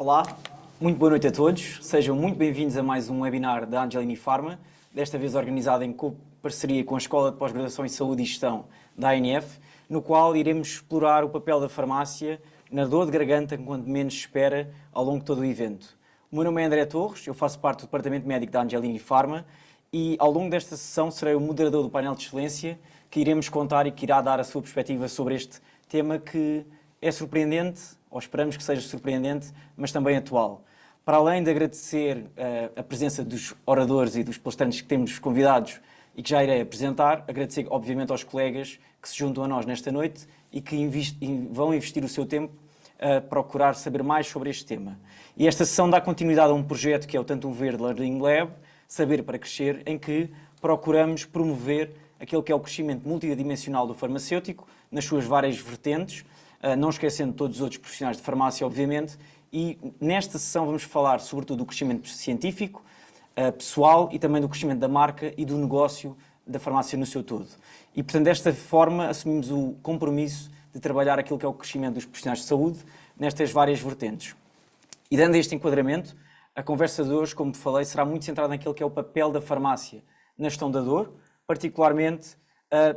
Olá, muito boa noite a todos. Sejam muito bem-vindos a mais um webinar da Angelini Pharma, desta vez organizado em parceria com a Escola de Pós-Graduação em Saúde e Gestão da ANF, no qual iremos explorar o papel da farmácia na dor de garganta enquanto menos se espera ao longo de todo o evento. O meu nome é André Torres, eu faço parte do Departamento Médico da Angelini Pharma e ao longo desta sessão serei o moderador do painel de excelência que iremos contar e que irá dar a sua perspectiva sobre este tema que é surpreendente, ou esperamos que seja surpreendente, mas também atual. Para além de agradecer a presença dos oradores e dos palestrantes que temos convidados e que já irei apresentar, agradecer obviamente aos colegas que se juntam a nós nesta noite e que vão investir o seu tempo a procurar saber mais sobre este tema. E esta sessão dá continuidade a um projeto que é o Tanto Verde Learning Lab, Saber para Crescer, em que procuramos promover aquele que é o crescimento multidimensional do farmacêutico nas suas várias vertentes, não esquecendo todos os outros profissionais de farmácia, obviamente, e nesta sessão vamos falar sobretudo do crescimento científico, pessoal e também do crescimento da marca e do negócio da farmácia no seu todo. E, portanto, desta forma assumimos o compromisso de trabalhar aquilo que é o crescimento dos profissionais de saúde nestas várias vertentes. E dando este enquadramento, a conversa de hoje, como falei, será muito centrada naquilo que é o papel da farmácia na gestão da dor, particularmente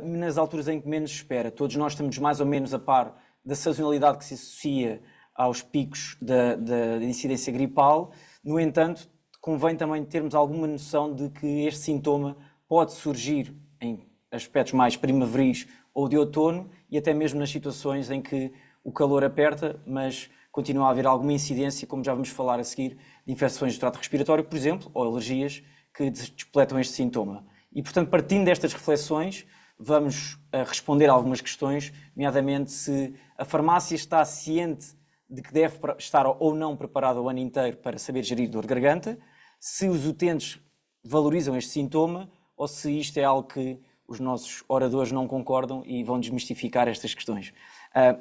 nas alturas em que menos se espera. Todos nós estamos mais ou menos a par da sazonalidade que se associa aos picos da incidência gripal. No entanto, convém também termos alguma noção de que este sintoma pode surgir em aspectos mais primaveris ou de outono e até mesmo nas situações em que o calor aperta, mas continua a haver alguma incidência, como já vamos falar a seguir, de infecções do trato respiratório, por exemplo, ou alergias que despletam este sintoma. E, portanto, partindo destas reflexões, vamos responder a algumas questões, nomeadamente se a farmácia está ciente de que deve estar ou não preparada o ano inteiro para saber gerir dor de garganta, se os utentes valorizam este sintoma ou se isto é algo que os nossos oradores não concordam e vão desmistificar estas questões.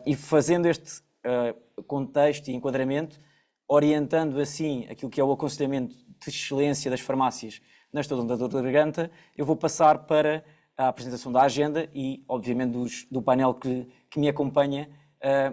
E fazendo este contexto e enquadramento, orientando assim aquilo que é o aconselhamento de excelência das farmácias na gestão da dor de garganta, eu vou passar para a apresentação da agenda e, obviamente, do painel que me acompanha,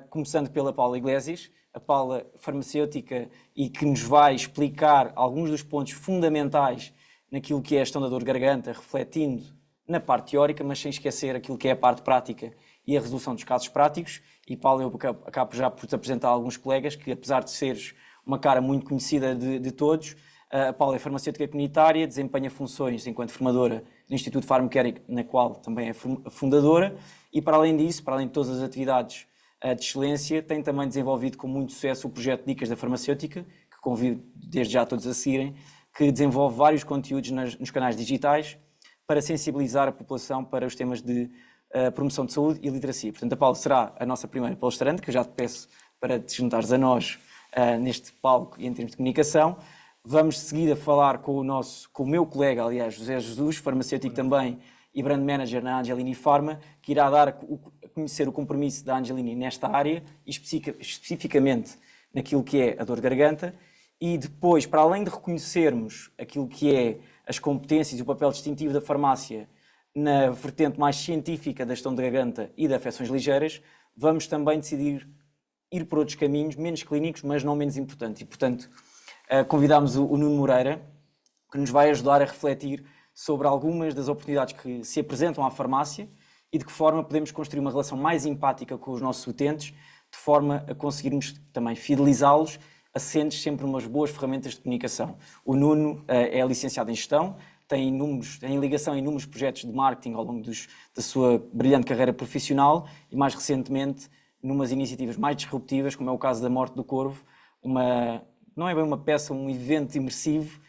começando pela Paula Iglesias, a Paula farmacêutica e que nos vai explicar alguns dos pontos fundamentais naquilo que é a gestão da dor de garganta, refletindo na parte teórica, mas sem esquecer aquilo que é a parte prática e a resolução dos casos práticos. E Paula, eu acabo já por te apresentar alguns colegas que, apesar de seres uma cara muito conhecida de todos, a Paula é farmacêutica comunitária, desempenha funções enquanto formadora do Instituto Pharmacare, na qual também é fundadora, e para além disso, para além de todas as atividades de excelência, tem também desenvolvido com muito sucesso o projeto Dicas da Farmacêutica, que convido desde já todos a seguirem, que desenvolve vários conteúdos nos canais digitais para sensibilizar a população para os temas de promoção de saúde e literacia. Portanto, a Paula será a nossa primeira palestrante, que eu já te peço para te juntares a nós neste palco e em termos de comunicação. Vamos seguir a falar com o meu colega, aliás, José Jesus, farmacêutico também e brand manager na Angelini Pharma, que irá dar a conhecer o compromisso da Angelini nesta área, e especificamente naquilo que é a dor de garganta. E depois, para além de reconhecermos aquilo que é as competências e o papel distintivo da farmácia na vertente mais científica da gestão de garganta e de afecções ligeiras, vamos também decidir ir por outros caminhos, menos clínicos, mas não menos importantes. E, portanto, convidámos o Nuno Moreira, que nos vai ajudar a refletir sobre algumas das oportunidades que se apresentam à farmácia e de que forma podemos construir uma relação mais empática com os nossos utentes, de forma a conseguirmos também fidelizá-los, assentes sempre umas boas ferramentas de comunicação. O Nuno é licenciado em gestão, tem ligação em inúmeros projetos de marketing ao longo da sua brilhante carreira profissional e, mais recentemente, numas iniciativas mais disruptivas, como é o caso da Morte do Corvo, não é bem uma peça, um evento imersivo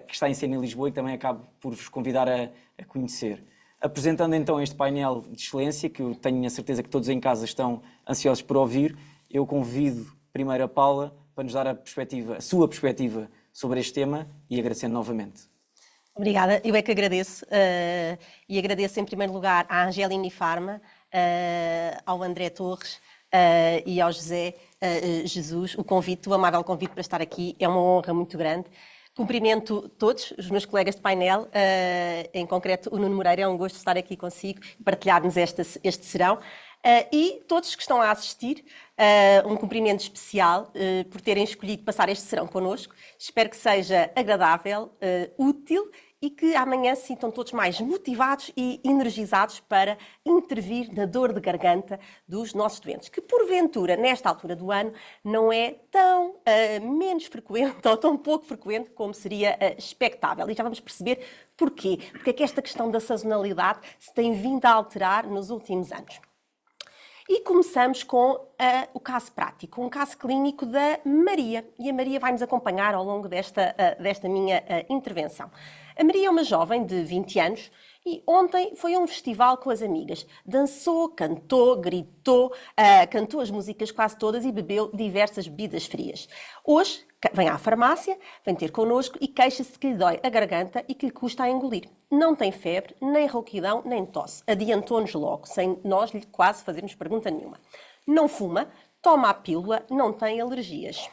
que está em cena em Lisboa e que também acabo por vos convidar a conhecer. Apresentando então este painel de excelência, que eu tenho a certeza que todos em casa estão ansiosos por ouvir, eu convido primeiro a Paula para nos dar a sua perspectiva sobre este tema e agradecendo novamente. Obrigada, eu é que agradeço e agradeço em primeiro lugar à Angelini Pharma, ao André Torres e ao José Jesus o amável convite para estar aqui, é uma honra muito grande. Cumprimento todos os meus colegas de painel, em concreto o Nuno Moreira, é um gosto estar aqui consigo, partilharmos este serão. E todos que estão a assistir, um cumprimento especial por terem escolhido passar este serão connosco. Espero que seja agradável, útil e que amanhã se sintam todos mais motivados e energizados para intervir na dor de garganta dos nossos doentes, que porventura, nesta altura do ano, não é tão menos frequente ou tão pouco frequente como seria expectável. E já vamos perceber porquê. Porque é que esta questão da sazonalidade se tem vindo a alterar nos últimos anos. E começamos com o caso prático, um caso clínico da Maria. E a Maria vai nos acompanhar ao longo desta minha intervenção. A Maria é uma jovem de 20 anos e ontem foi a um festival com as amigas. Dançou, cantou, gritou, cantou as músicas quase todas e bebeu diversas bebidas frias. Hoje vem à farmácia, vem ter connosco e queixa-se que lhe dói a garganta e que lhe custa a engolir. Não tem febre, nem rouquidão, nem tosse. Adiantou-nos logo, sem nós lhe quase fazermos pergunta nenhuma. Não fuma, toma a pílula, não tem alergias.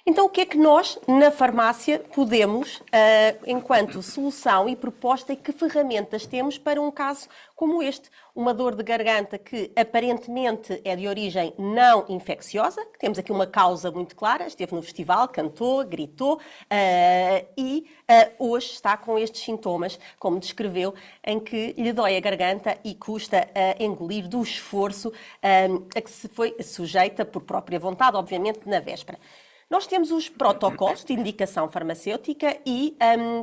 Então, o que é que nós, na farmácia, podemos, enquanto solução e proposta, e que ferramentas temos para um caso como este? Uma dor de garganta que aparentemente é de origem não infecciosa, que temos aqui uma causa muito clara, esteve no festival, cantou, gritou e hoje está com estes sintomas, como descreveu, em que lhe dói a garganta e custa a engolir do esforço a que se foi sujeita por própria vontade, obviamente, na véspera. Nós temos os protocolos de indicação farmacêutica e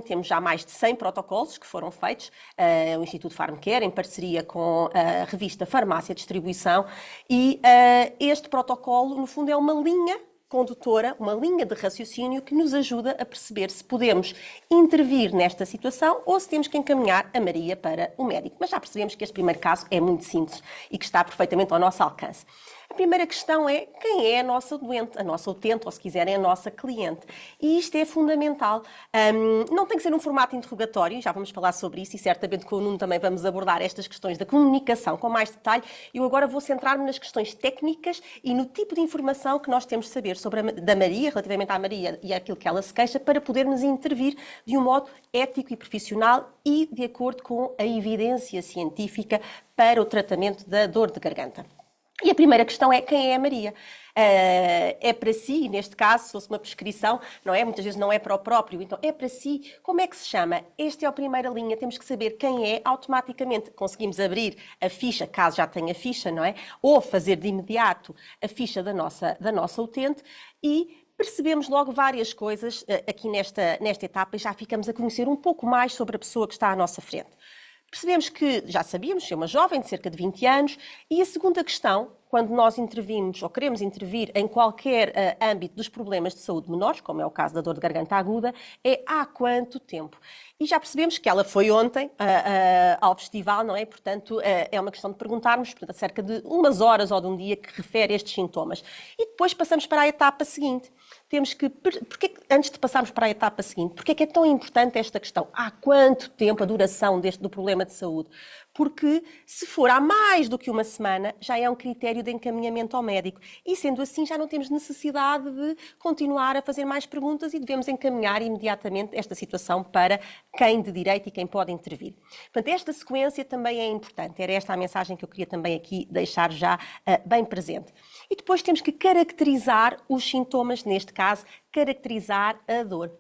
temos já mais de 100 protocolos que foram feitos, o Instituto Pharmacare, em parceria com a revista Farmácia Distribuição, e este protocolo, no fundo, é uma linha condutora, uma linha de raciocínio que nos ajuda a perceber se podemos intervir nesta situação ou se temos que encaminhar a Maria para o médico. Mas já percebemos que este primeiro caso é muito simples e que está perfeitamente ao nosso alcance. A primeira questão é quem é a nossa doente, a nossa utente, ou se quiserem, a nossa cliente. E isto é fundamental. Não tem que ser um formato interrogatório, já vamos falar sobre isso e certamente com o Nuno também vamos abordar estas questões da comunicação com mais detalhe. Eu agora vou centrar-me nas questões técnicas e no tipo de informação que nós temos de saber sobre da Maria, relativamente à Maria e àquilo que ela se queixa, para podermos intervir de um modo ético e profissional e de acordo com a evidência científica para o tratamento da dor de garganta. E a primeira questão é quem é a Maria? É para si, neste caso, se fosse uma prescrição, não é? Muitas vezes não é para o próprio, então é para si. Como é que se chama? Esta é a primeira linha, temos que saber quem é, automaticamente conseguimos abrir a ficha, caso já tenha ficha, não é? Ou fazer de imediato a ficha da nossa utente e percebemos logo várias coisas aqui nesta etapa e já ficamos a conhecer um pouco mais sobre a pessoa que está à nossa frente. Percebemos que já sabíamos, é uma jovem de cerca de 20 anos, e a segunda questão, quando nós intervimos ou queremos intervir em qualquer âmbito dos problemas de saúde menores, como é o caso da dor de garganta aguda, é há quanto tempo? E já percebemos que ela foi ontem ao festival, não é? Portanto, é uma questão de perguntarmos, portanto, cerca de umas horas ou de um dia que refere estes sintomas. E depois passamos para a etapa seguinte. Temos que, antes de passarmos para a etapa seguinte, porque é que é tão importante esta questão? Há quanto tempo a duração do problema de saúde? Porque se for há mais do que uma semana, já é um critério de encaminhamento ao médico. E sendo assim, já não temos necessidade de continuar a fazer mais perguntas e devemos encaminhar imediatamente esta situação para quem de direito e quem pode intervir. Portanto, esta sequência também é importante. Era esta a mensagem que eu queria também aqui deixar já bem presente. E depois temos que caracterizar os sintomas, neste caso, caracterizar a dor.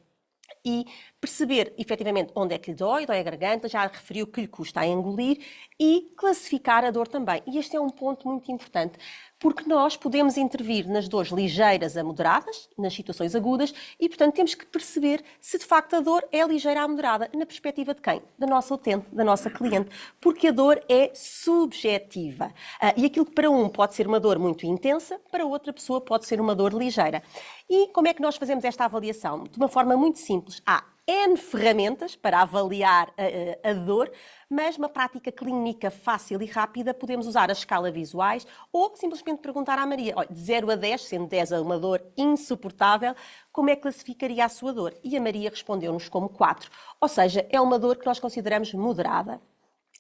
E perceber, efetivamente, onde é que lhe dói a garganta, já referiu que lhe custa a engolir, e classificar a dor também. E este é um ponto muito importante, porque nós podemos intervir nas dores ligeiras a moderadas, nas situações agudas, e, portanto, temos que perceber se, de facto, a dor é ligeira a moderada, na perspectiva de quem? Da nossa utente, da nossa cliente, porque a dor é subjetiva. E aquilo que para um pode ser uma dor muito intensa, para outra pessoa pode ser uma dor ligeira. E como é que nós fazemos esta avaliação? De uma forma muito simples. Há N ferramentas para avaliar a dor, mas uma prática clínica fácil e rápida podemos usar as escalas visuais ou simplesmente perguntar à Maria, de 0 a 10, sendo 10 uma dor insuportável, como é que classificaria a sua dor? E a Maria respondeu-nos como 4, ou seja, é uma dor que nós consideramos moderada.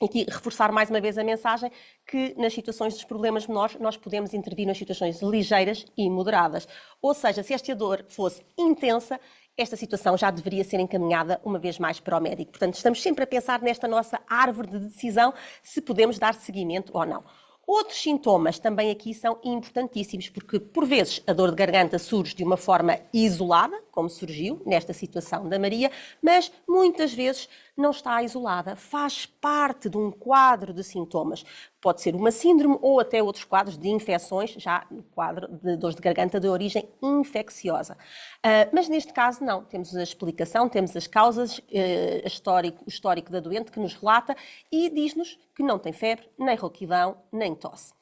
E aqui reforçar mais uma vez a mensagem que nas situações dos problemas menores nós podemos intervir nas situações ligeiras e moderadas. Ou seja, se esta dor fosse intensa, esta situação já deveria ser encaminhada uma vez mais para o médico. Portanto, estamos sempre a pensar nesta nossa árvore de decisão se podemos dar seguimento ou não. Outros sintomas também aqui são importantíssimos, porque por vezes a dor de garganta surge de uma forma isolada, como surgiu nesta situação da Maria, mas muitas vezes não está isolada, faz parte de um quadro de sintomas. Pode ser uma síndrome ou até outros quadros de infecções, já no quadro de dores de garganta de origem infecciosa. Mas neste caso não, temos a explicação, temos as causas, o histórico da doente que nos relata e diz-nos que não tem febre, nem rouquidão, nem tosse.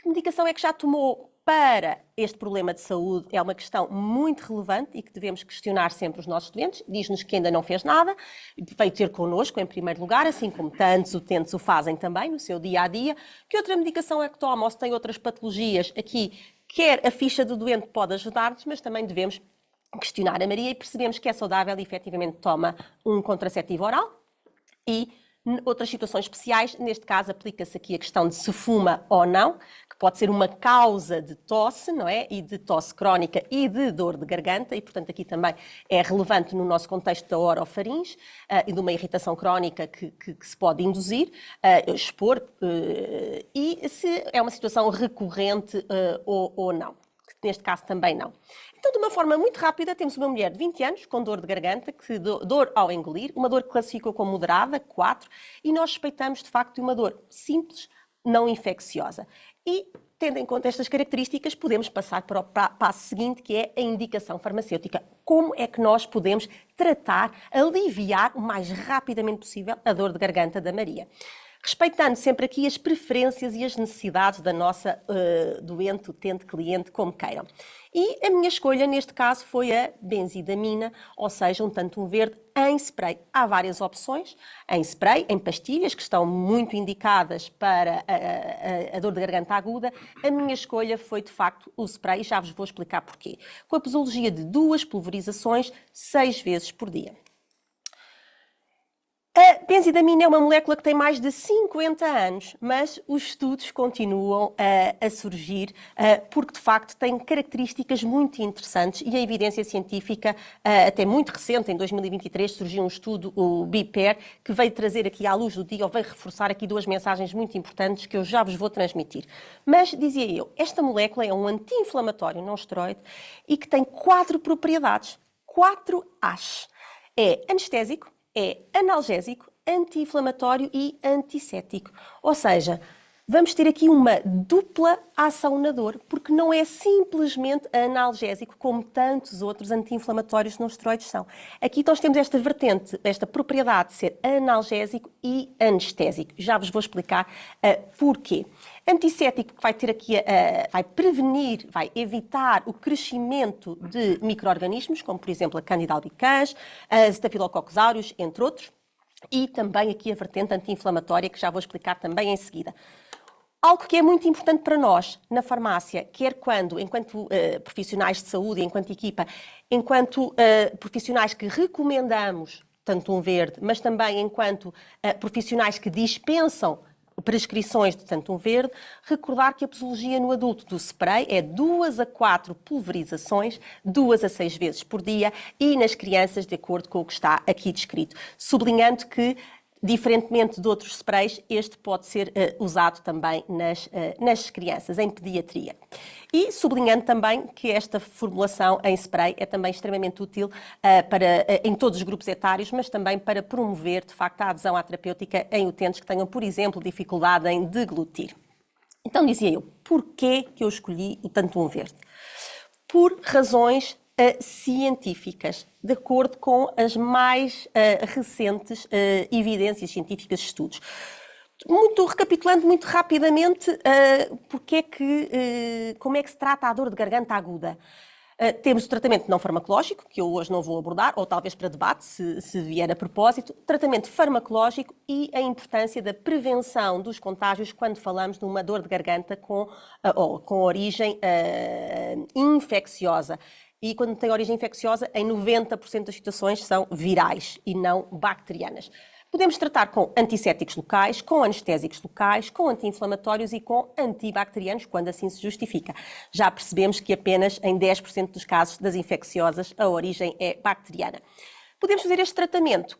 Que medicação é que já tomou para este problema de saúde? É uma questão muito relevante e que devemos questionar sempre os nossos doentes. Diz-nos que ainda não fez nada, veio ter connosco em primeiro lugar, assim como tantos utentes o fazem também no seu dia-a-dia. Que outra medicação é que toma ou se tem outras patologias? Aqui, quer a ficha do doente pode ajudar-nos, mas também devemos questionar a Maria e percebemos que é saudável e efetivamente toma um contraceptivo oral e outras situações especiais, neste caso aplica-se aqui a questão de se fuma ou não, que pode ser uma causa de tosse, não é? E de tosse crónica e de dor de garganta, e portanto aqui também é relevante no nosso contexto da orofaringe e de uma irritação crónica que se pode induzir, expor, e se é uma situação recorrente ou não, que neste caso também não. Então, de uma forma muito rápida, temos uma mulher de 20 anos com dor de garganta, dor ao engolir, uma dor que classificou como moderada, 4, e nós suspeitamos, de facto, de uma dor simples, não infecciosa. E, tendo em conta estas características, podemos passar para o passo seguinte, que é a indicação farmacêutica. Como é que nós podemos tratar, aliviar o mais rapidamente possível a dor de garganta da Maria? Respeitando sempre aqui as preferências e as necessidades da nossa doente, utente, cliente, como queiram. E a minha escolha, neste caso, foi a benzidamina, ou seja, um tantum verde em spray. Há várias opções, em spray, em pastilhas, que estão muito indicadas para a dor de garganta aguda. A minha escolha foi, de facto, o spray, e já vos vou explicar porquê. Com a posologia de 2 pulverizações, 6 vezes por dia. A benzidamina é uma molécula que tem mais de 50 anos, mas os estudos continuam a surgir porque, de facto, tem características muito interessantes e a evidência científica, até muito recente, em 2023, surgiu um estudo, o BIPER, que veio trazer aqui à luz do dia, ou veio reforçar aqui 2 mensagens muito importantes que eu já vos vou transmitir. Mas, dizia eu, esta molécula é um anti-inflamatório não esteroide e que tem 4 propriedades, 4 As. É anestésico, é analgésico, anti-inflamatório e antisséptico. Ou seja, vamos ter aqui uma dupla ação na dor, porque não é simplesmente analgésico como tantos outros anti-inflamatórios não esteroides são. Aqui nós temos esta vertente, esta propriedade de ser analgésico e anestésico. Já vos vou explicar porquê. Antisséptico que vai ter aqui, vai prevenir, vai evitar o crescimento de micro-organismos, como por exemplo a Candida albicans, a Staphylococcus aureus, entre outros, e também aqui a vertente anti-inflamatória, que já vou explicar também em seguida. Algo que é muito importante para nós na farmácia, quer quando, enquanto profissionais de saúde, enquanto equipa, enquanto profissionais que recomendamos tantum verde, mas também enquanto profissionais que dispensam prescrições de tantum verde, recordar que a posologia no adulto do spray é 2 a 4 pulverizações, 2 a 6 vezes por dia, e nas crianças, de acordo com o que está aqui descrito. Sublinhando que, diferentemente de outros sprays, este pode ser usado também nas crianças, em pediatria. E sublinhando também que esta formulação em spray é também extremamente útil em todos os grupos etários, mas também para promover, de facto, a adesão à terapêutica em utentes que tenham, por exemplo, dificuldade em deglutir. Então, dizia eu, porquê que eu escolhi o tantum verde? Por razões científicas, de acordo com as mais recentes evidências científicas e estudos. Recapitulando muito rapidamente, como é que se trata a dor de garganta aguda? Temos o tratamento não farmacológico, que eu hoje não vou abordar, ou talvez para debate, se vier a propósito, tratamento farmacológico e a importância da prevenção dos contágios quando falamos de uma dor de garganta com origem infecciosa. E quando tem origem infecciosa, em 90% das situações são virais e não bacterianas. Podemos tratar com antissépticos locais, com anestésicos locais, com anti-inflamatórios e com antibacterianos, quando assim se justifica. Já percebemos que apenas em 10% dos casos das infecciosas a origem é bacteriana. Podemos fazer este tratamento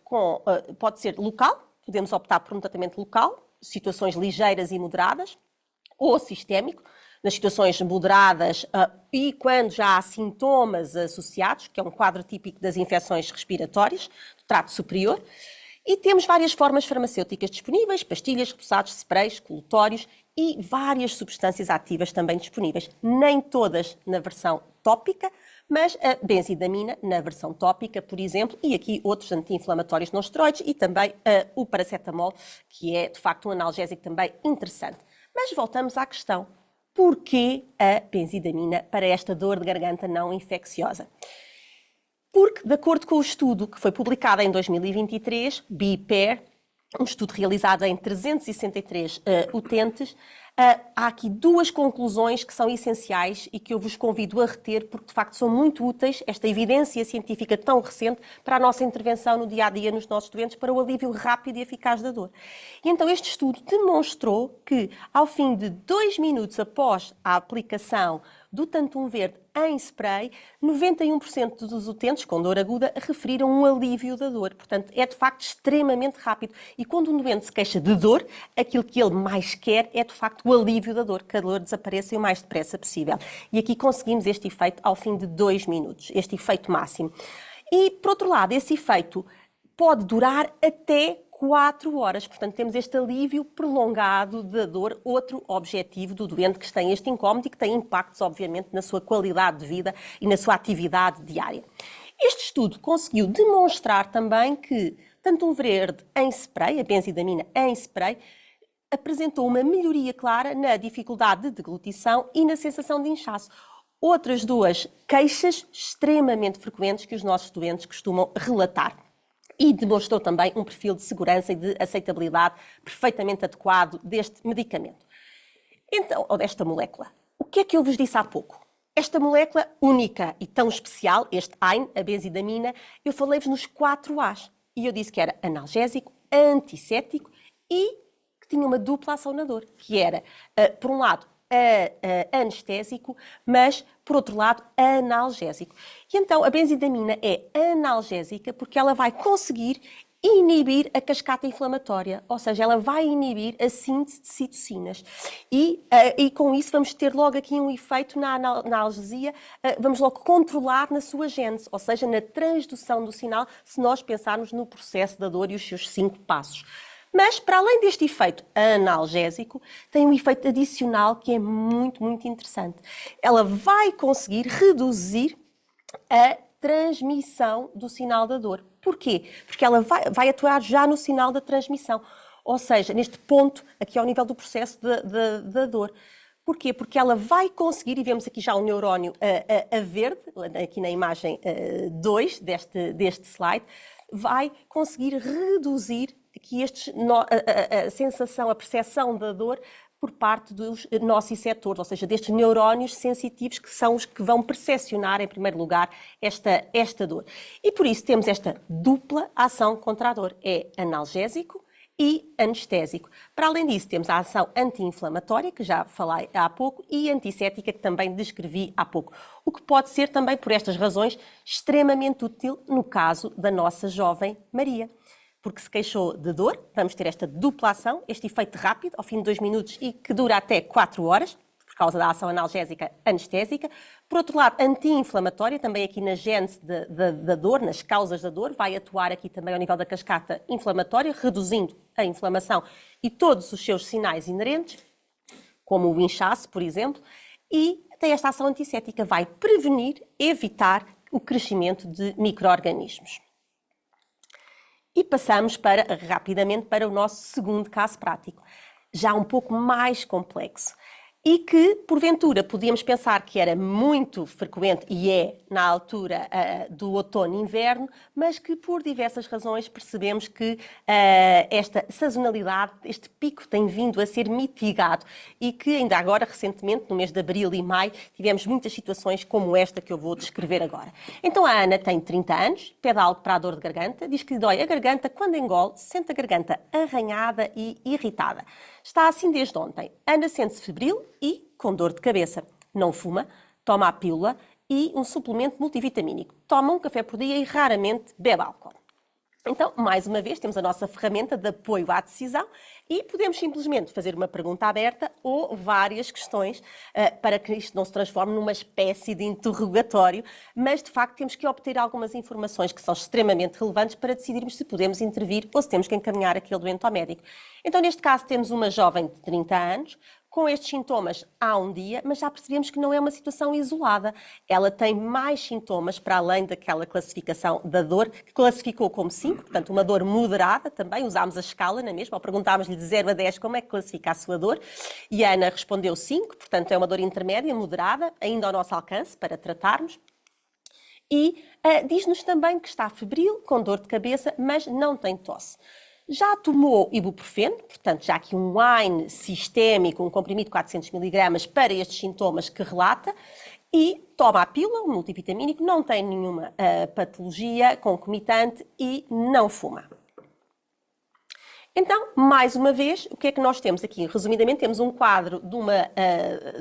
pode ser local, podemos optar por um tratamento local, situações ligeiras e moderadas, ou sistémico, nas situações moderadas e quando já há sintomas associados, que é um quadro típico das infecções respiratórias, do trato superior. E temos várias formas farmacêuticas disponíveis, pastilhas, repousados, sprays, colutórios e várias substâncias ativas também disponíveis. Nem todas na versão tópica, mas a benzidamina na versão tópica, por exemplo, e aqui outros anti-inflamatórios não esteroides e também o paracetamol, que é de facto um analgésico também interessante. Mas voltamos à questão. Porquê a benzidamina para esta dor de garganta não infecciosa? Porque, de acordo com o estudo que foi publicado em 2023, BE-PAIR, um estudo realizado em 363 utentes, há aqui duas conclusões que são essenciais e que eu vos convido a reter, porque de facto são muito úteis, esta evidência científica tão recente, para a nossa intervenção no dia-a-dia nos nossos doentes, para o alívio rápido e eficaz da dor. E então este estudo demonstrou que, ao fim de 2 minutos após a aplicação do Tantum Verde em spray, 91% dos utentes com dor aguda referiram um alívio da dor. Portanto, é de facto extremamente rápido. E quando um doente se queixa de dor, aquilo que ele mais quer é de facto o alívio da dor, que a dor desapareça o mais depressa possível. E aqui conseguimos este efeito ao fim de 2 minutos, este efeito máximo. E, por outro lado, esse efeito pode durar até 4 horas. Portanto, temos este alívio prolongado da dor, outro objetivo do doente que tem este incómodo e que tem impactos, obviamente, na sua qualidade de vida e na sua atividade diária. Este estudo conseguiu demonstrar também que Tantum Verde em spray, a benzidamina em spray, apresentou uma melhoria clara na dificuldade de deglutição e na sensação de inchaço. Outras duas queixas extremamente frequentes que os nossos doentes costumam relatar. E demonstrou também um perfil de segurança e de aceitabilidade perfeitamente adequado deste medicamento. Então, ou desta molécula. O que é que eu vos disse há pouco? Esta molécula única e tão especial, este AINE, a benzidamina, eu falei-vos nos 4 As. E eu disse que era analgésico, antisséptico e que tinha uma dupla ação na dor, que era, por um lado, anestésico, mas, por outro lado, analgésico. E então a benzidamina é analgésica porque ela vai conseguir inibir a cascata inflamatória, ou seja, ela vai inibir a síntese de citocinas. E com isso vamos ter logo aqui um efeito na analgesia, vamos logo controlar na sua gênese, ou seja, na transdução do sinal, se nós pensarmos no processo da dor e os seus 5 passos. Mas, para além deste efeito analgésico, tem um efeito adicional que é muito, muito interessante. Ela vai conseguir reduzir a transmissão do sinal da dor. Porquê? Porque ela vai atuar já no sinal da transmissão, ou seja, neste ponto, aqui ao nível do processo da dor. Porquê? Porque ela vai conseguir, e vemos aqui já o neurónio a verde, aqui na imagem 2 deste slide, vai conseguir reduzir aqui a sensação, a percepção da dor por parte dos nociceptores, ou seja, destes neurónios sensitivos que são os que vão percepcionar, em primeiro lugar, esta dor. E por isso temos esta dupla ação contra a dor. É analgésico e anestésico. Para além disso, temos a ação anti-inflamatória, que já falei há pouco, e antisséptica, que também descrevi há pouco. O que pode ser também, por estas razões, extremamente útil no caso da nossa jovem Maria. Porque se queixou de dor, vamos ter esta dupla ação, este efeito rápido, ao fim de 2 minutos e que dura até 4 horas, por causa da ação analgésica anestésica. Por outro lado, anti-inflamatória, também aqui na gênese da dor, nas causas da dor, vai atuar aqui também ao nível da cascata inflamatória, reduzindo a inflamação e todos os seus sinais inerentes, como o inchaço, por exemplo, e tem esta ação antisséptica, vai prevenir, evitar o crescimento de micro-organismos. E passamos rapidamente para o nosso segundo caso prático, já um pouco mais complexo. E que, porventura, podíamos pensar que era muito frequente, e é na altura do outono e inverno, mas que por diversas razões percebemos que esta sazonalidade, este pico tem vindo a ser mitigado e que ainda agora, recentemente, no mês de abril e maio, tivemos muitas situações como esta que eu vou descrever agora. Então a Ana tem 30 anos, pede algo para a dor de garganta, diz que lhe dói a garganta quando engole, sente a garganta arranhada e irritada. Está assim desde ontem. Ana sente-se febril e com dor de cabeça. Não fuma, toma a pílula e um suplemento multivitamínico. Toma um café por dia e raramente bebe álcool. Então, mais uma vez, temos a nossa ferramenta de apoio à decisão e podemos simplesmente fazer uma pergunta aberta ou várias questões para que isto não se transforme numa espécie de interrogatório, mas de facto temos que obter algumas informações que são extremamente relevantes para decidirmos se podemos intervir ou se temos que encaminhar aquele doente ao médico. Então, neste caso, temos uma jovem de 30 anos, com estes sintomas há um dia, mas já percebemos que não é uma situação isolada. Ela tem mais sintomas para além daquela classificação da dor, que classificou como 5, portanto uma dor moderada também, usámos a escala na mesma, ou perguntámos-lhe de 0 a 10 como é que classifica a sua dor, e a Ana respondeu 5, portanto é uma dor intermédia, moderada, ainda ao nosso alcance para tratarmos. E diz-nos também que está febril, com dor de cabeça, mas não tem tosse. Já tomou ibuprofeno, portanto, já aqui um wine sistémico, um comprimido de 400 mg para estes sintomas que relata, e toma a pílula, um multivitamínico, não tem nenhuma patologia concomitante e não fuma. Então, mais uma vez, o que é que nós temos aqui? Resumidamente, temos um quadro de uma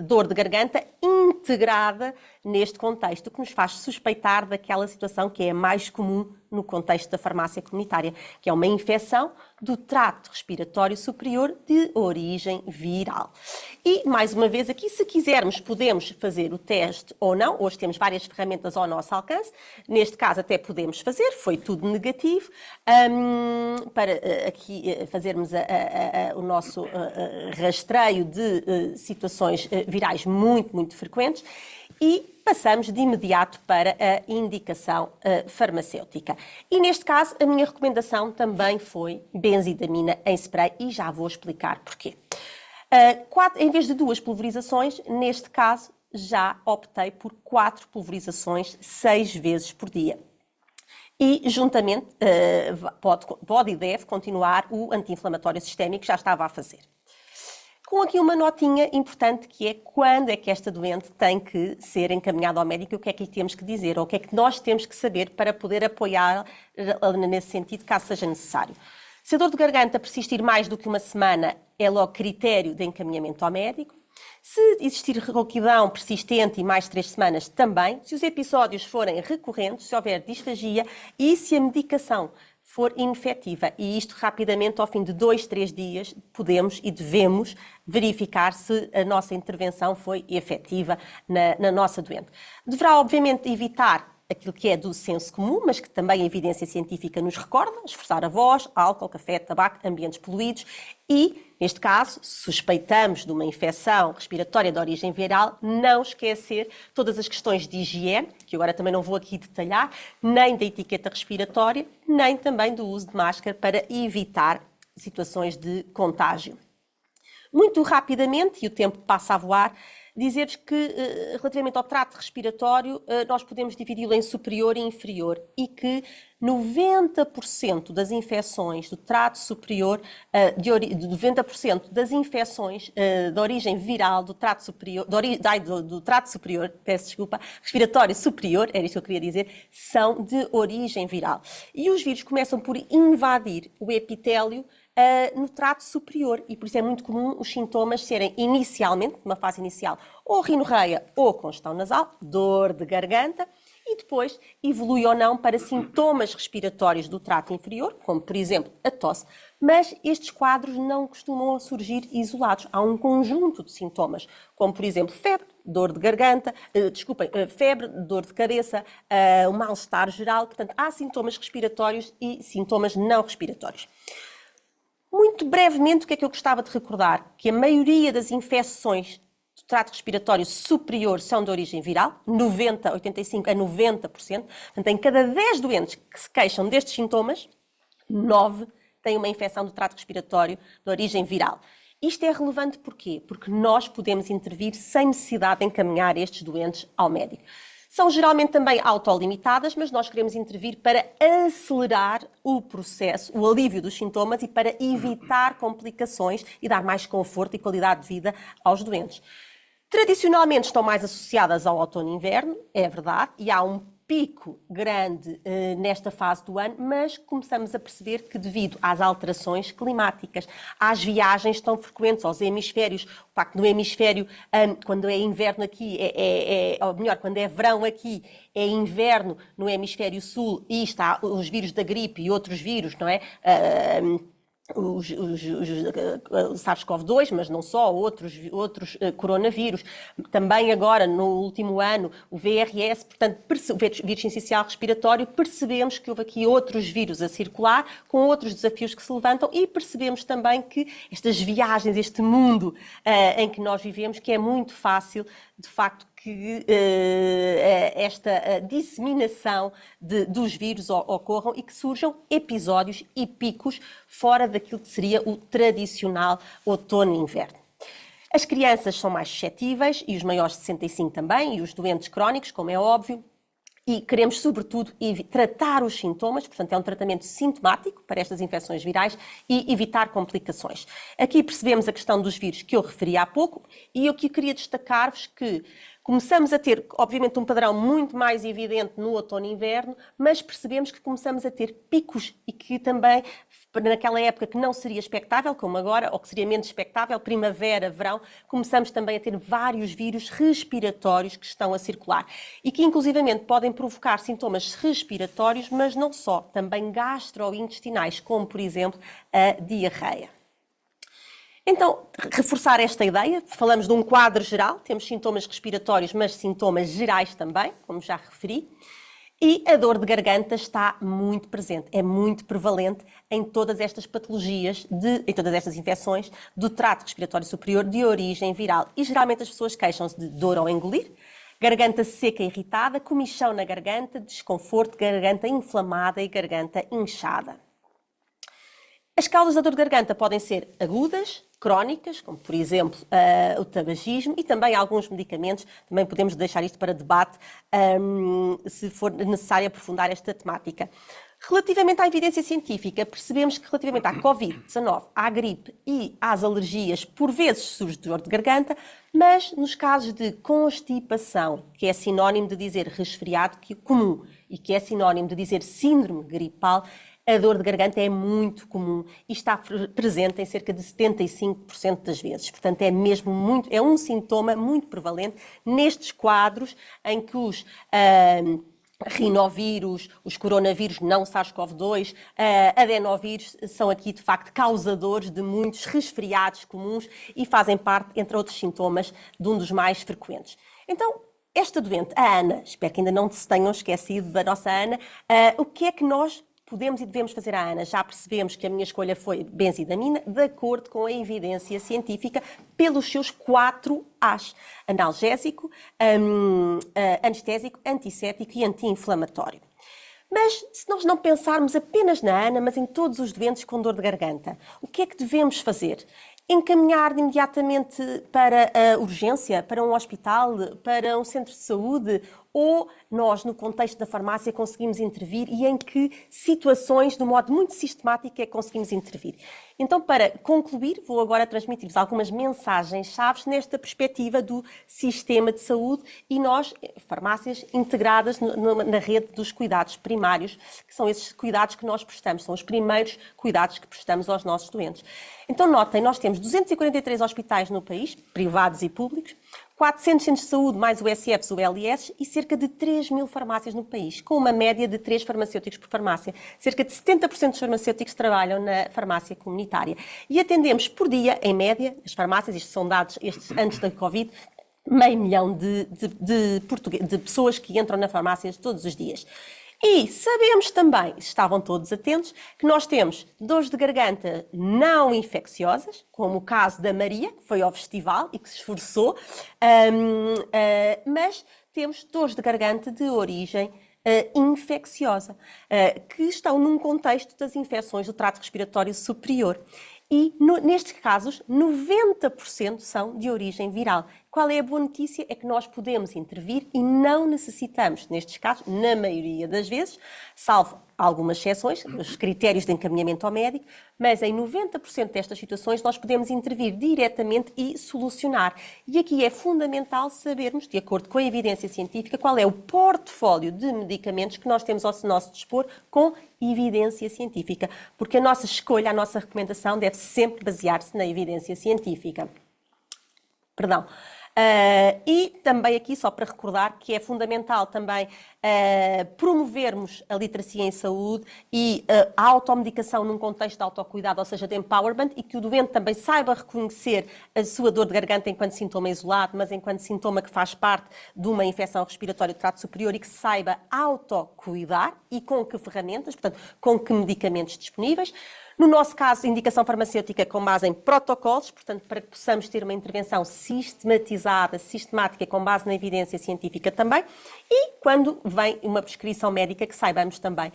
dor de garganta integrada neste contexto, o que nos faz suspeitar daquela situação que é a mais comum no contexto da farmácia comunitária, que é uma infecção do trato respiratório superior de origem viral. E, mais uma vez aqui, se quisermos, podemos fazer o teste ou não. Hoje temos várias ferramentas ao nosso alcance. Neste caso, até podemos fazer, foi tudo negativo, para aqui fazermos o nosso rastreio de situações virais muito, muito frequentes. E passamos de imediato para a indicação farmacêutica. E neste caso, a minha recomendação também foi benzidamina em spray e já vou explicar porquê. Em vez de 2 pulverizações, neste caso já optei por 4 pulverizações 6 vezes por dia. E, juntamente, pode e deve continuar o anti-inflamatório sistémico que já estava a fazer. Com aqui uma notinha importante que é quando é que esta doente tem que ser encaminhada ao médico e o que é que lhe temos que dizer ou o que é que nós temos que saber para poder apoiar nesse sentido, caso seja necessário. Se a dor de garganta persistir mais do que uma semana, é logo critério de encaminhamento ao médico. Se existir rouquidão persistente e mais de 3 semanas, também. Se os episódios forem recorrentes, se houver disfagia e se a medicação for inefetiva. E isto rapidamente, ao fim de 2, 3 dias, podemos e devemos verificar se a nossa intervenção foi efetiva na nossa doente. Deverá, obviamente, evitar aquilo que é do senso comum, mas que também a evidência científica nos recorda, esforçar a voz, álcool, café, tabaco, ambientes poluídos e, neste caso, suspeitamos de uma infecção respiratória de origem viral, não esquecer todas as questões de higiene, que agora também não vou aqui detalhar, nem da etiqueta respiratória, nem também do uso de máscara para evitar situações de contágio. Muito rapidamente, e o tempo passa a voar, dizer-vos que, relativamente ao trato respiratório, nós podemos dividi-lo em superior e inferior e que 90% das infecções do trato superior, 90% das infecções de origem viral do trato superior, do trato superior, peço desculpa, respiratório superior, era isto que eu queria dizer, são de origem viral. E os vírus começam por invadir o epitélio no trato superior e por isso é muito comum os sintomas serem inicialmente, numa fase inicial, ou rinorreia ou congestão nasal, dor de garganta, e depois evolui ou não para sintomas respiratórios do trato inferior, como por exemplo a tosse, mas estes quadros não costumam surgir isolados. Há um conjunto de sintomas, como por exemplo febre, dor de garganta, febre, dor de cabeça, um mal-estar geral, portanto há sintomas respiratórios e sintomas não respiratórios. Muito brevemente, o que é que eu gostava de recordar? Que a maioria das infecções do trato respiratório superior são de origem viral, 85% a 90%. Portanto, em cada 10 doentes que se queixam destes sintomas, 9 têm uma infecção do trato respiratório de origem viral. Isto é relevante porquê? Porque nós podemos intervir sem necessidade de encaminhar estes doentes ao médico. São geralmente também autolimitadas, mas nós queremos intervir para acelerar o processo, o alívio dos sintomas e para evitar complicações e dar mais conforto e qualidade de vida aos doentes. Tradicionalmente estão mais associadas ao outono e inverno, é verdade, e há um pico grande nesta fase do ano, mas começamos a perceber que devido às alterações climáticas, às viagens tão frequentes aos hemisférios, o facto do hemisfério, quando é inverno aqui, ou melhor, quando é verão aqui, é inverno no hemisfério sul e está os vírus da gripe e outros vírus, não é? Os SARS-CoV-2, mas não só, outros coronavírus. Também agora, no último ano, o VRS, portanto, o vírus sincicial respiratório, percebemos que houve aqui outros vírus a circular, com outros desafios que se levantam e percebemos também que estas viagens, este mundo em que nós vivemos, que é muito fácil, de facto, que esta disseminação dos vírus ocorram e que surjam episódios e picos fora daquilo que seria o tradicional outono e inverno. As crianças são mais suscetíveis e os maiores de 65 também, e os doentes crónicos, como é óbvio. E queremos, sobretudo, tratar os sintomas, portanto, é um tratamento sintomático para estas infecções virais e evitar complicações. Aqui percebemos a questão dos vírus que eu referi há pouco e eu queria destacar-vos que começamos a ter, obviamente, um padrão muito mais evidente no outono e inverno, mas percebemos que começamos a ter picos e que também, naquela época que não seria expectável, como agora, ou que seria menos expectável, primavera, verão, começamos também a ter vários vírus respiratórios que estão a circular e que, inclusivamente, podem provocar sintomas respiratórios, mas não só, também gastrointestinais, como, por exemplo, a diarreia. Então, reforçar esta ideia, falamos de um quadro geral, temos sintomas respiratórios, mas sintomas gerais também, como já referi, e a dor de garganta está muito presente, é muito prevalente em todas estas patologias, em todas estas infecções do trato respiratório superior de origem viral. E geralmente as pessoas queixam-se de dor ao engolir, garganta seca e irritada, comichão na garganta, desconforto, garganta inflamada e garganta inchada. As causas da dor de garganta podem ser agudas, crónicas, como por exemplo o tabagismo e também alguns medicamentos. Também podemos deixar isto para debate se for necessário aprofundar esta temática. Relativamente à evidência científica, percebemos que relativamente à Covid-19, à gripe e às alergias, por vezes surge dor de garganta, mas nos casos de constipação, que é sinónimo de dizer resfriado comum e que é sinónimo de dizer síndrome gripal, a dor de garganta é muito comum e está presente em cerca de 75% das vezes. Portanto, é um sintoma muito prevalente nestes quadros em que os rinovírus, os coronavírus, não SARS-CoV-2, adenovírus, são aqui de facto causadores de muitos resfriados comuns e fazem parte, entre outros sintomas, de um dos mais frequentes. Então, esta doente, a Ana, espero que ainda não se tenham esquecido da nossa Ana, o que é que nós podemos e devemos fazer à Ana? Já percebemos que a minha escolha foi benzidamina, de acordo com a evidência científica, pelos seus 4 As: analgésico, anestésico, antisséptico e anti-inflamatório. Mas se nós não pensarmos apenas na Ana, mas em todos os doentes com dor de garganta, o que é que devemos fazer? Encaminhar imediatamente para a urgência, para um hospital, para um centro de saúde, ou nós, no contexto da farmácia, conseguimos intervir e em que situações, de um modo muito sistemático, é que conseguimos intervir. Então, para concluir, vou agora transmitir-vos algumas mensagens-chave nesta perspectiva do sistema de saúde e nós, farmácias, integradas na rede dos cuidados primários, que são esses cuidados que nós prestamos, são os primeiros cuidados que prestamos aos nossos doentes. Então, notem, nós temos 243 hospitais no país, privados e públicos, 400 centros de saúde, mais o USFs, o LIS, e cerca de 3.000 farmácias no país, com uma média de 3 farmacêuticos por farmácia. Cerca de 70% dos farmacêuticos trabalham na farmácia comunitária. E atendemos por dia, em média, as farmácias, estes são dados antes da Covid, 500.000 de pessoas que entram na farmácia todos os dias. E sabemos também, estavam todos atentos, que nós temos dores de garganta não infecciosas, como o caso da Maria, que foi ao festival e que se esforçou, mas temos dores de garganta de origem infecciosa, que estão num contexto das infecções do trato respiratório superior. E nestes casos, 90% são de origem viral. Qual é a boa notícia? É que nós podemos intervir e não necessitamos, nestes casos, na maioria das vezes, salvo algumas exceções, os critérios de encaminhamento ao médico, mas em 90% destas situações nós podemos intervir diretamente e solucionar. E aqui é fundamental sabermos, de acordo com a evidência científica, qual é o portfólio de medicamentos que nós temos ao nosso dispor com evidência científica, porque a nossa escolha, a nossa recomendação deve sempre basear-se na evidência científica. Perdão. E também aqui, só para recordar, que é fundamental também promovermos a literacia em saúde e a automedicação num contexto de autocuidado, ou seja, de empowerment, e que o doente também saiba reconhecer a sua dor de garganta enquanto sintoma isolado, mas enquanto sintoma que faz parte de uma infecção respiratória do trato superior e que saiba autocuidar e com que ferramentas, portanto, com que medicamentos disponíveis. No nosso caso, indicação farmacêutica com base em protocolos, portanto, para que possamos ter uma intervenção sistematizada, sistemática, com base na evidência científica também. E quando vem uma prescrição médica, que saibamos também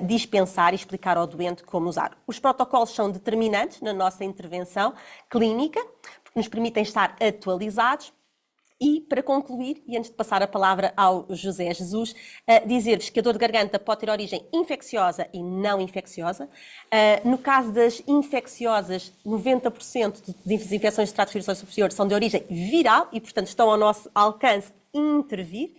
dispensar e explicar ao doente como usar. Os protocolos são determinantes na nossa intervenção clínica, porque nos permitem estar atualizados. E, para concluir, e antes de passar a palavra ao José Jesus, dizer-vos que a dor de garganta pode ter origem infecciosa e não infecciosa. No caso das infecciosas, 90% das infecções de trato respiratório superior são de origem viral e, portanto, estão ao nosso alcance intervir.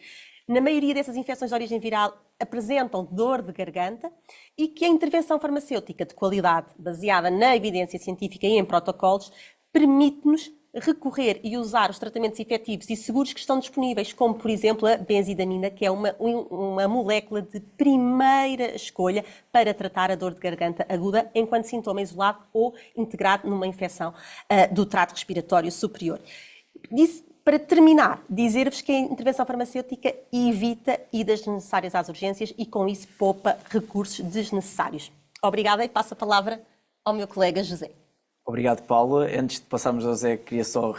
Na maioria dessas infecções de origem viral apresentam dor de garganta e que a intervenção farmacêutica de qualidade, baseada na evidência científica e em protocolos, permite-nos recorrer e usar os tratamentos efetivos e seguros que estão disponíveis, como, por exemplo, a benzidamina, que é uma molécula de primeira escolha para tratar a dor de garganta aguda enquanto sintoma isolado ou integrado numa infecção do trato respiratório superior. Para terminar, dizer-vos que a intervenção farmacêutica evita idas desnecessárias às urgências e, com isso, poupa recursos desnecessários. Obrigada e passo a palavra ao meu colega José. Obrigado, Paula. Antes de passarmos ao Zé, queria só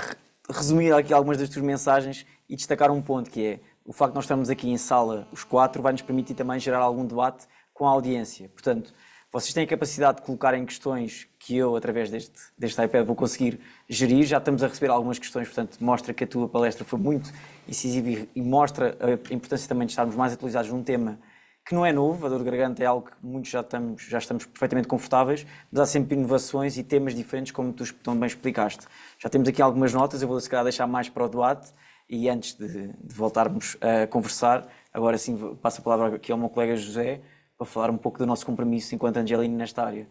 resumir aqui algumas das tuas mensagens e destacar um ponto, que é o facto de nós estarmos aqui em sala, os quatro, vai-nos permitir também gerar algum debate com a audiência. Portanto, vocês têm a capacidade de colocarem questões que eu, através deste iPad, vou conseguir gerir. Já estamos a receber algumas questões, portanto, mostra que a tua palestra foi muito incisiva e mostra a importância também de estarmos mais atualizados num tema que não é novo. A dor de garganta é algo que muitos já estamos perfeitamente confortáveis, mas há sempre inovações e temas diferentes, como tu tão bem explicaste. Já temos aqui algumas notas, eu vou se calhar deixar mais para o debate e antes de voltarmos a conversar, agora sim passo a palavra aqui ao meu colega José para falar um pouco do nosso compromisso enquanto Angelini nesta área.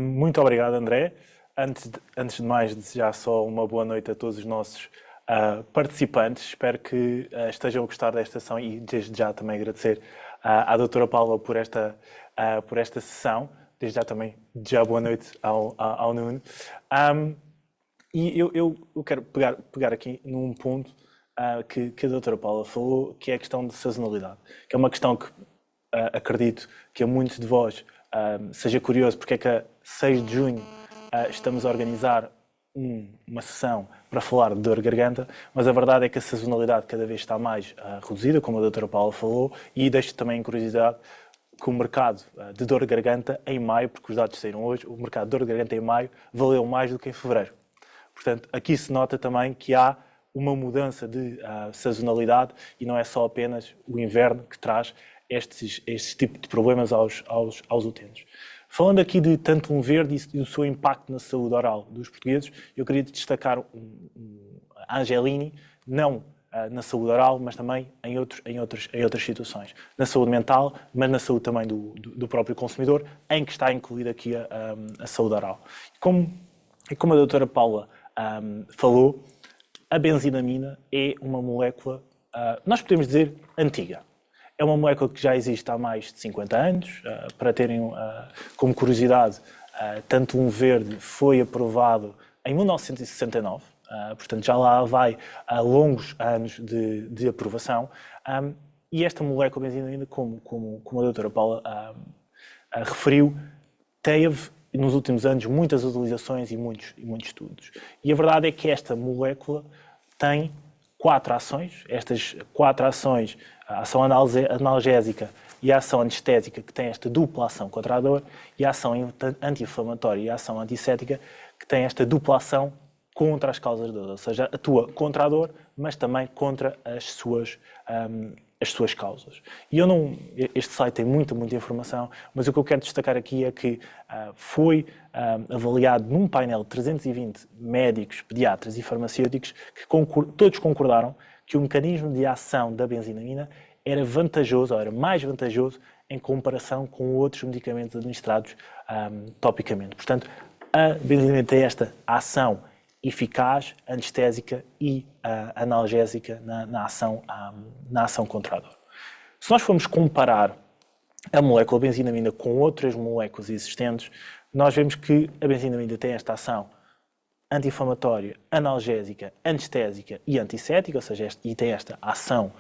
Muito obrigado, André. Antes de mais, desejar só uma boa noite a todos os nossos participantes. Espero que estejam a gostar desta sessão e desde já também agradecer à doutora Paula por esta sessão. Desde já também boa noite ao Nuno. E eu quero pegar aqui num ponto que a doutora Paula falou, que é a questão de sazonalidade, que é uma questão que acredito que a muitos de vós seja curioso porque é que a 6 de junho estamos a organizar uma sessão para falar de dor de garganta, mas a verdade é que a sazonalidade cada vez está mais reduzida, como a doutora Paula falou, e deixo também em curiosidade que o mercado de dor de garganta em maio, porque os dados saíram hoje, o mercado de dor de garganta em maio valeu mais do que em fevereiro. Portanto, aqui se nota também que há uma mudança de sazonalidade e não é só apenas o inverno que traz este tipo de problemas aos utentes. Falando aqui de Tantum Verde e do seu impacto na saúde oral dos portugueses, eu queria destacar a Angelini, não na saúde oral, mas também em outras situações. Na saúde mental, mas na saúde também do próprio consumidor, em que está incluída aqui a saúde oral. Como a doutora Paula falou, a benzidamina é uma molécula, nós podemos dizer, antiga. É uma molécula que já existe há mais de 50 anos. Para terem como curiosidade, Tantum Verde foi aprovado em 1969, portanto já lá vai longos anos de aprovação. E esta molécula benzidamina, como a doutora Paula referiu, teve nos últimos anos muitas utilizações e muitos estudos. E a verdade é que esta molécula tem 4 ações. Estas 4 ações, a ação analgésica e a ação anestésica, que tem esta dupla ação contra a dor, e a ação anti-inflamatória e a ação antisséptica, que tem esta dupla ação contra as causas da dor, ou seja, atua contra a dor, mas também contra as suas causas. E este site tem muita informação, mas o que eu quero destacar aqui é que foi avaliado num painel de 320 médicos, pediatras e farmacêuticos que todos concordaram que o mecanismo de ação da benzinamina era vantajoso, ou era mais vantajoso, em comparação com outros medicamentos administrados topicamente. Portanto, a benzinamina tem esta ação eficaz, anestésica e analgésica na ação contra a dor. Se nós formos comparar a molécula benzinamina com outras moléculas existentes, nós vemos que a benzinamina tem esta ação anti-inflamatória, analgésica, anestésica e antisséptica, ou seja, e tem esta ação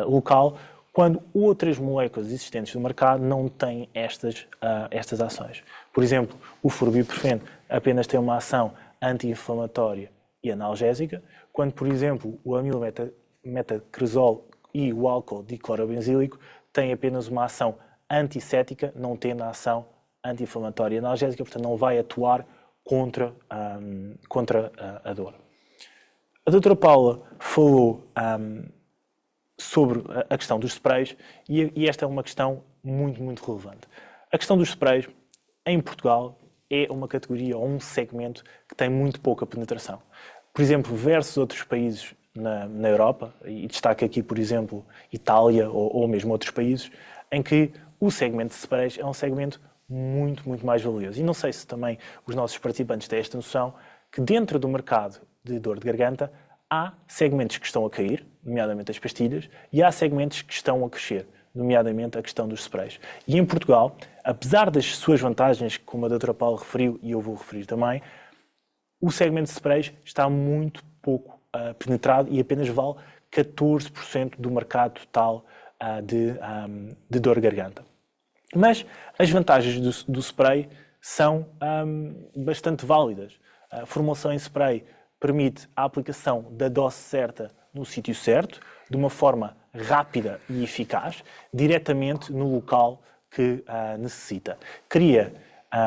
local, quando outras moléculas existentes no mercado não têm estas ações. Por exemplo, o florbiprofeno apenas tem uma ação anti-inflamatória e analgésica, quando, por exemplo, o amilometaxazol e o álcool diclorobenzílico têm apenas uma ação antisséptica, não tendo a ação anti-inflamatória e analgésica, portanto não vai atuar contra a dor. A doutora Paula falou sobre a questão dos sprays e esta é uma questão muito relevante. A questão dos sprays, em Portugal, é uma categoria ou um segmento que tem muito pouca penetração. Por exemplo, versus outros países na Europa, e destaco aqui, por exemplo, Itália ou mesmo outros países, em que o segmento de sprays é um segmento muito mais valioso. E não sei se também os nossos participantes têm esta noção que dentro do mercado de dor de garganta há segmentos que estão a cair, nomeadamente as pastilhas, e há segmentos que estão a crescer, nomeadamente a questão dos sprays. E em Portugal, apesar das suas vantagens, como a doutora Paula referiu e eu vou referir também, o segmento de sprays está muito pouco penetrado e apenas vale 14% do mercado total de dor de garganta. Mas as vantagens do spray são bastante válidas. A formulação em spray permite a aplicação da dose certa no sítio certo, de uma forma rápida e eficaz, diretamente no local que necessita. Cria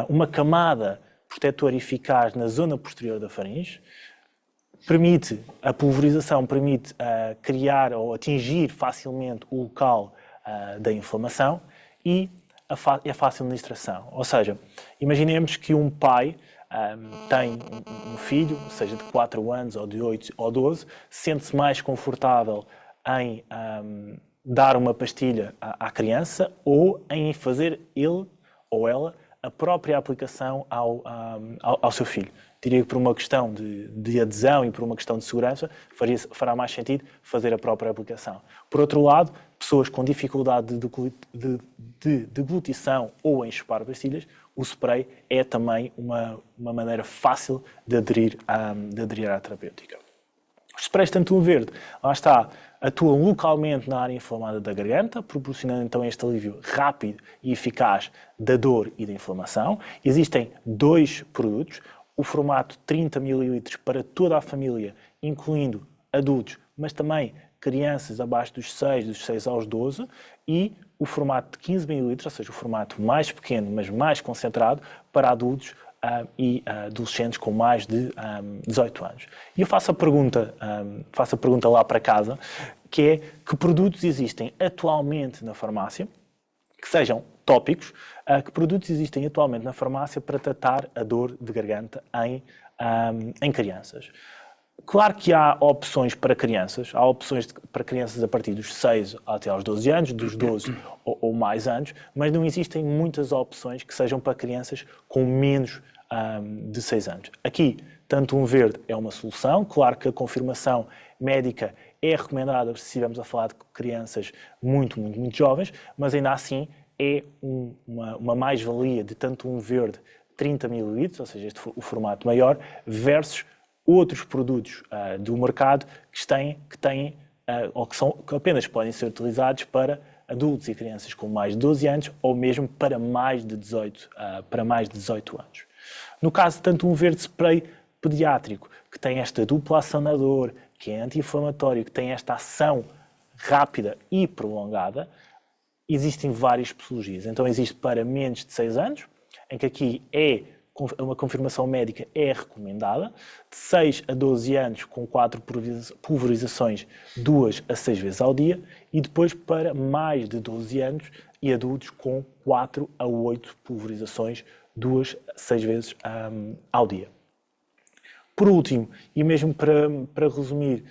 uma camada protetora eficaz na zona posterior da faringe, a pulverização permite criar ou atingir facilmente o local da inflamação e a fácil administração. Ou seja, imaginemos que um pai tem um filho, seja de 4 anos ou de 8 ou 12, sente-se mais confortável em dar uma pastilha à criança ou em fazer ele ou ela a própria aplicação ao seu filho. Diria que por uma questão de adesão e por uma questão de segurança fará mais sentido fazer a própria aplicação. Por outro lado, pessoas com dificuldade de deglutição ou em chupar pastilhas, o spray é também uma maneira fácil de aderir à terapêutica. Os sprays tanto verde, lá está, atuam localmente na área inflamada da garganta, proporcionando então este alívio rápido e eficaz da dor e da inflamação. Existem 2 produtos, o formato 30 ml para toda a família, incluindo adultos, mas também crianças abaixo dos 6 aos 12, e o formato de 15 ml, ou seja, o formato mais pequeno, mas mais concentrado, para adultos e adolescentes com mais de 18 anos. E eu faço a pergunta lá para casa, que é: que produtos existem atualmente na farmácia, que sejam tópicos, que produtos existem atualmente na farmácia para tratar a dor de garganta em crianças? Claro que há opções para crianças, para crianças a partir dos 6 até aos 12 anos, dos 12 ou mais anos, mas não existem muitas opções que sejam para crianças com menos de 6 anos. Aqui, tanto um verde é uma solução. Claro que a confirmação médica é recomendada se estivermos a falar de crianças muito jovens, mas ainda assim é uma mais-valia de tanto um verde 30 ml, ou seja, o formato maior, versus outros produtos do mercado que apenas podem ser utilizados para adultos e crianças com mais de 12 anos ou mesmo para mais de 18 anos. No caso, tanto um verde spray pediátrico, que tem esta dupla ação na dor, que é anti-inflamatório, que tem esta ação rápida e prolongada, existem várias posologias. Então existe para menos de 6 anos, em que aqui é uma confirmação médica é recomendada, de 6 a 12 anos com 4 pulverizações 2 a 6 vezes ao dia, e depois para mais de 12 anos e adultos com 4 a 8 pulverizações 2 a 6 vezes ao dia. Por último, e mesmo para resumir,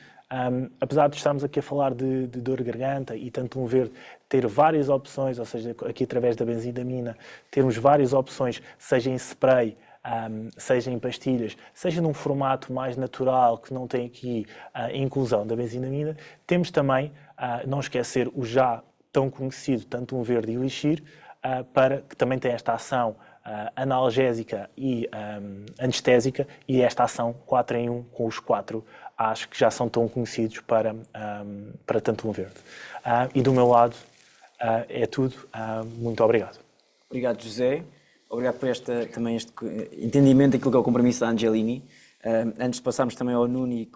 apesar de estarmos aqui a falar de dor de garganta e tanto um verde ter várias opções, ou seja, aqui através da benzidamina, termos várias opções, seja em spray, seja em pastilhas, seja num formato mais natural, que não tem aqui a inclusão da benzidamina, temos também, não esquecer, o já tão conhecido tanto um verde e elixir, que também tem esta ação analgésica e anestésica, e esta ação 4 em 1 com os 4 acho que já são tão conhecidos para tanto um verde. E do meu lado é tudo. Muito obrigado. Obrigado, José. Obrigado por também este entendimento daquilo que é o compromisso da Angelini. Antes de passarmos também ao Nuno e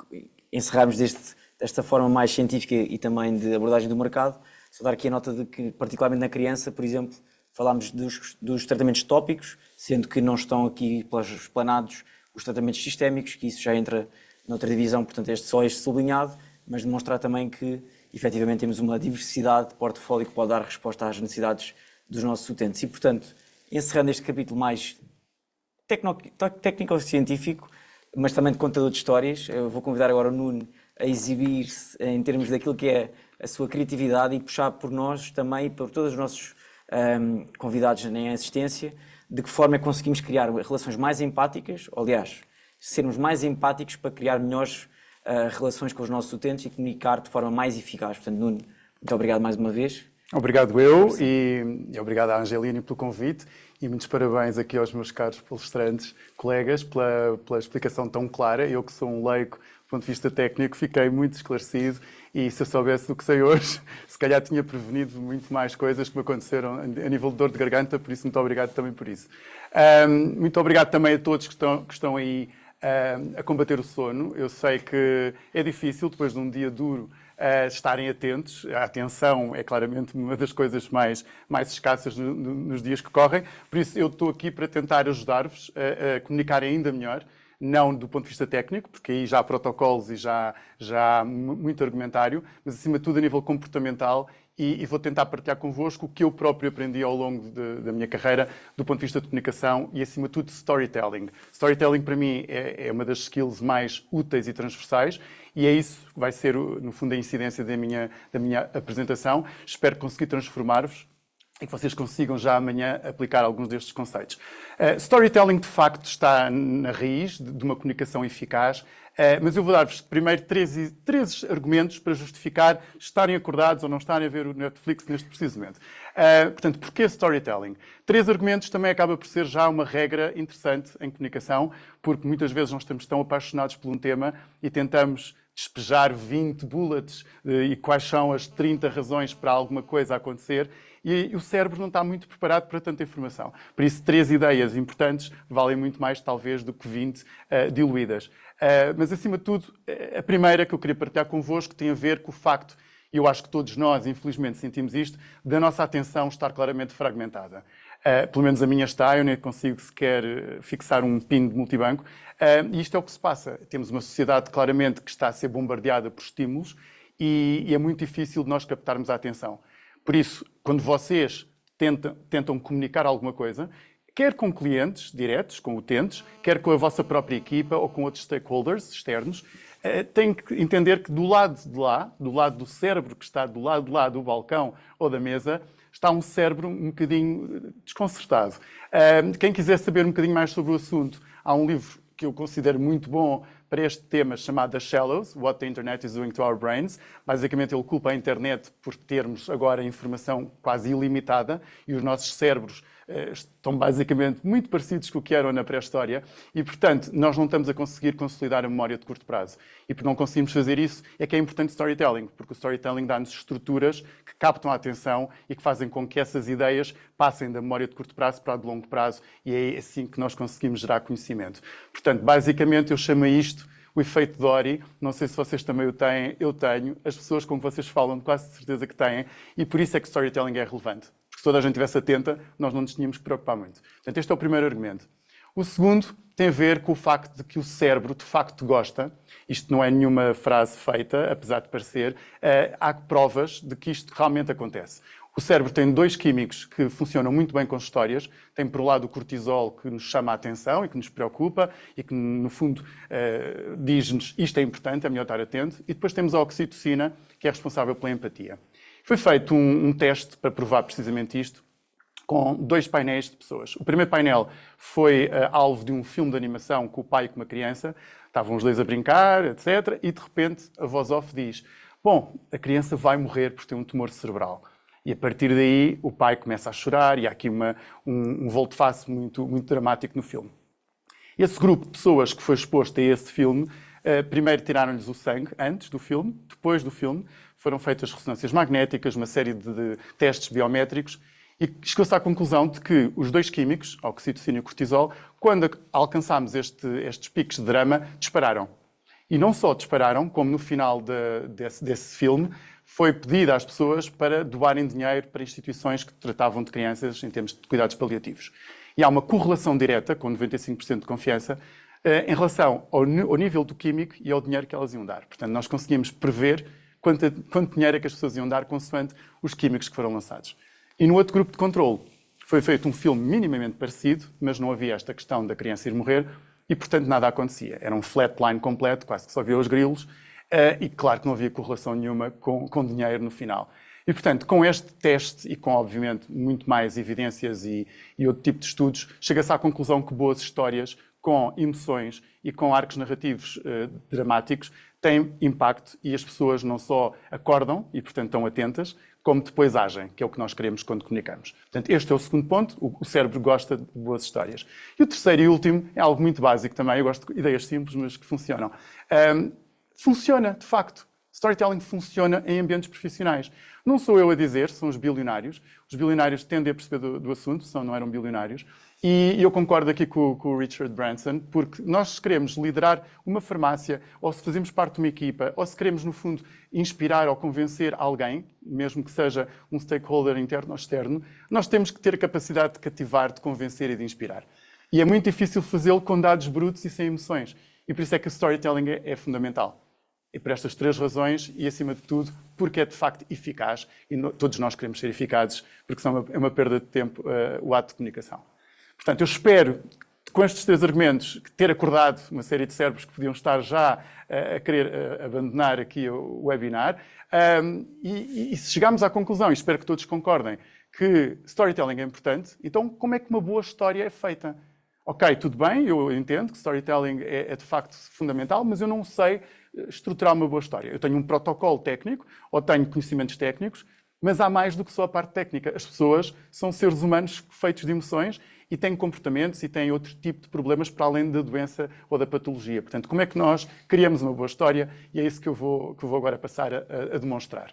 encerrarmos desta forma mais científica e também de abordagem do mercado, só dar aqui a nota de que, particularmente na criança, por exemplo, falámos dos tratamentos tópicos, sendo que não estão aqui explanados os tratamentos sistémicos, que isso já entra noutra divisão, portanto só este sublinhado, mas demonstrar também que efetivamente temos uma diversidade de portfólio que pode dar resposta às necessidades dos nossos utentes. E, portanto, encerrando este capítulo mais técnico-científico, mas também de contador de histórias, eu vou convidar agora o Nuno a exibir-se em termos daquilo que é a sua criatividade e puxar por nós também, por todos os nossos convidados em assistência, de que forma é que conseguimos criar relações mais empáticas, aliás, sermos mais empáticos para criar melhores relações com os nossos utentes e comunicar de forma mais eficaz. Portanto, Nuno, muito obrigado mais uma vez. Obrigado eu e obrigado à Angelini pelo convite e muitos parabéns aqui aos meus caros palestrantes, colegas, pela explicação tão clara. Eu que sou um leigo do ponto de vista técnico fiquei muito esclarecido e se eu soubesse do que sei hoje, se calhar tinha prevenido muito mais coisas que me aconteceram a nível de dor de garganta, por isso muito obrigado também por isso. Muito obrigado também a todos que estão aí a combater o sono. Eu sei que é difícil, depois de um dia duro, estarem atentos. A atenção é claramente uma das coisas mais escassas nos dias que correm. Por isso, eu estou aqui para tentar ajudar-vos a comunicar ainda melhor, não do ponto de vista técnico, porque aí já há protocolos e já há muito argumentário, mas acima de tudo a nível comportamental. E vou tentar partilhar convosco o que eu próprio aprendi ao longo da minha carreira do ponto de vista de comunicação e, acima de tudo, storytelling. Storytelling, para mim, é uma das skills mais úteis e transversais e é isso que vai ser, no fundo, a incidência da minha apresentação. Espero conseguir transformar-vos e que vocês consigam já amanhã aplicar alguns destes conceitos. Storytelling, de facto, está na raiz de uma comunicação eficaz, mas eu vou dar-vos primeiro três argumentos para justificar estarem acordados ou não estarem a ver o Netflix neste preciso momento. Portanto, porquê storytelling? 3 argumentos também acaba por ser já uma regra interessante em comunicação, porque muitas vezes nós estamos tão apaixonados por um tema e tentamos despejar 20 bullets e quais são as 30 razões para alguma coisa acontecer, e o cérebro não está muito preparado para tanta informação. Por isso, 3 ideias importantes valem muito mais, talvez, do que 20 diluídas. Mas, acima de tudo, a primeira que eu queria partilhar convosco tem a ver com o facto, e eu acho que todos nós, infelizmente, sentimos isto, da nossa atenção estar claramente fragmentada. Pelo menos a minha está, eu nem consigo sequer fixar um PIN de multibanco. E isto é o que se passa. Temos uma sociedade, claramente, que está a ser bombardeada por estímulos e é muito difícil de nós captarmos a atenção. Por isso, quando vocês tentam comunicar alguma coisa, quer com clientes diretos, com utentes, quer com a vossa própria equipa ou com outros stakeholders externos, têm que entender que do lado de lá, do lado do cérebro que está do lado de lá do balcão ou da mesa, está um cérebro um bocadinho desconcertado. Quem quiser saber um bocadinho mais sobre o assunto, há um livro que eu considero muito bom para este tema, chamado The Shallows, What the Internet is Doing to Our Brains. Basicamente, ele culpa a internet por termos agora informação quase ilimitada e os nossos cérebros estão basicamente muito parecidos com o que eram na pré-história e, portanto, nós não estamos a conseguir consolidar a memória de curto prazo. E por não conseguirmos fazer isso, é que é importante storytelling, porque o storytelling dá-nos estruturas que captam a atenção e que fazem com que essas ideias passem da memória de curto prazo para a de longo prazo e é assim que nós conseguimos gerar conhecimento. Portanto, basicamente, eu chamo isto o efeito Dory. Não sei se vocês também o têm, eu tenho. As pessoas com que vocês falam, quase certeza que têm, e por isso é que storytelling é relevante. Porque se toda a gente estivesse atenta, nós não nos tínhamos que preocupar muito. Portanto, este é o primeiro argumento. O segundo tem a ver com o facto de que o cérebro de facto gosta. Isto não é nenhuma frase feita, apesar de parecer. Há provas de que isto realmente acontece. O cérebro tem dois químicos que funcionam muito bem com histórias. Tem, por um lado, o cortisol, que nos chama a atenção e que nos preocupa e que, no fundo, diz-nos isto é importante, é melhor estar atento. E depois temos a oxitocina, que é responsável pela empatia. Foi feito um teste para provar precisamente isto, com 2 painéis de pessoas. O primeiro painel foi alvo de um filme de animação com o pai e com uma criança. Estavam os dois a brincar, etc. E, de repente, a voz off diz: bom, a criança vai morrer por ter um tumor cerebral. E, a partir daí, o pai começa a chorar e há aqui um volte-face muito, muito dramático no filme. Esse grupo de pessoas que foi exposto a esse filme, primeiro tiraram-lhes o sangue antes do filme, depois do filme foram feitas ressonâncias magnéticas, uma série de testes biométricos, e chegou-se à conclusão de que os 2 químicos, a oxitocina e o cortisol, quando alcançámos estes picos de drama, dispararam. E não só dispararam, como no final desse filme, foi pedido às pessoas para doarem dinheiro para instituições que tratavam de crianças em termos de cuidados paliativos. E há uma correlação direta, com 95% de confiança, em relação ao nível do químico e ao dinheiro que elas iam dar. Portanto, nós conseguimos prever quanto dinheiro é que as pessoas iam dar consoante os químicos que foram lançados. E no outro grupo de controle foi feito um filme minimamente parecido, mas não havia esta questão da criança ir morrer e, portanto, nada acontecia. Era um flatline completo, quase que só via os grilos, e claro que não havia correlação nenhuma com dinheiro no final. E, portanto, com este teste e com, obviamente, muito mais evidências e outro tipo de estudos, chega-se à conclusão que boas histórias com emoções e com arcos narrativos dramáticos têm impacto e as pessoas não só acordam e, portanto, estão atentas, como depois agem, que é o que nós queremos quando comunicamos. Portanto, este é o segundo ponto, o cérebro gosta de boas histórias. E o terceiro e último é algo muito básico também, eu gosto de ideias simples, mas que funcionam. Funciona, de facto. Storytelling funciona em ambientes profissionais. Não sou eu a dizer, são os bilionários. Os bilionários tendem a perceber do assunto, senão não eram bilionários. E eu concordo aqui com o Richard Branson, porque nós queremos liderar uma farmácia, ou se fazemos parte de uma equipa, ou se queremos, no fundo, inspirar ou convencer alguém, mesmo que seja um stakeholder interno ou externo, nós temos que ter a capacidade de cativar, de convencer e de inspirar. E é muito difícil fazê-lo com dados brutos e sem emoções. E por isso é que o storytelling é fundamental. E por estas 3 razões, e acima de tudo, porque é de facto eficaz, e todos nós queremos ser eficazes, porque senão é uma perda de tempo o ato de comunicação. Portanto, eu espero, com estes 3 argumentos, ter acordado uma série de cérebros que podiam estar já a querer abandonar aqui o webinar. E se chegarmos à conclusão, e espero que todos concordem, que storytelling é importante, então como é que uma boa história é feita? Ok, tudo bem, eu entendo que storytelling é de facto fundamental, mas eu não sei estruturar uma boa história. Eu tenho um protocolo técnico, ou tenho conhecimentos técnicos, mas há mais do que só a parte técnica. As pessoas são seres humanos feitos de emoções e têm comportamentos e têm outro tipo de problemas para além da doença ou da patologia. Portanto, como é que nós criamos uma boa história? E é isso que eu vou agora passar a demonstrar.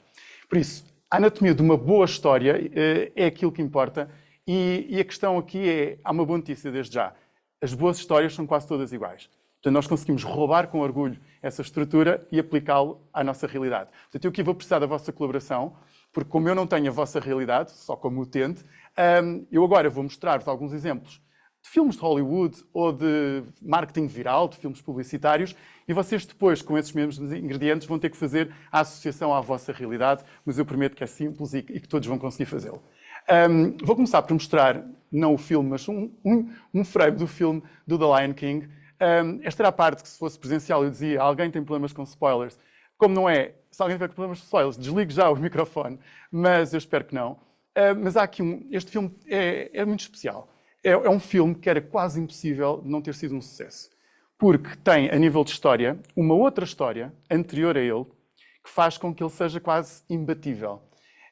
Por isso, a anatomia de uma boa história é aquilo que importa e a questão aqui é, há uma boa notícia desde já. As boas histórias são quase todas iguais. Portanto, nós conseguimos roubar com orgulho essa estrutura e aplicá-lo à nossa realidade. Portanto, eu aqui vou precisar da vossa colaboração, porque como eu não tenho a vossa realidade, só como utente, eu agora vou mostrar-vos alguns exemplos de filmes de Hollywood ou de marketing viral, de filmes publicitários, e vocês depois, com esses mesmos ingredientes, vão ter que fazer a associação à vossa realidade, mas eu prometo que é simples e que todos vão conseguir fazê-lo. Vou começar por mostrar, não o filme, mas um frame do filme do The Lion King. Esta era a parte que, se fosse presencial, eu dizia: alguém tem problemas com spoilers. Como não é, se alguém tiver problemas com spoilers, desligue já o microfone, mas eu espero que não. Mas há aqui este filme é muito especial. É um filme que era quase impossível de não ter sido um sucesso. Porque tem, a nível de história, uma outra história anterior a ele que faz com que ele seja quase imbatível.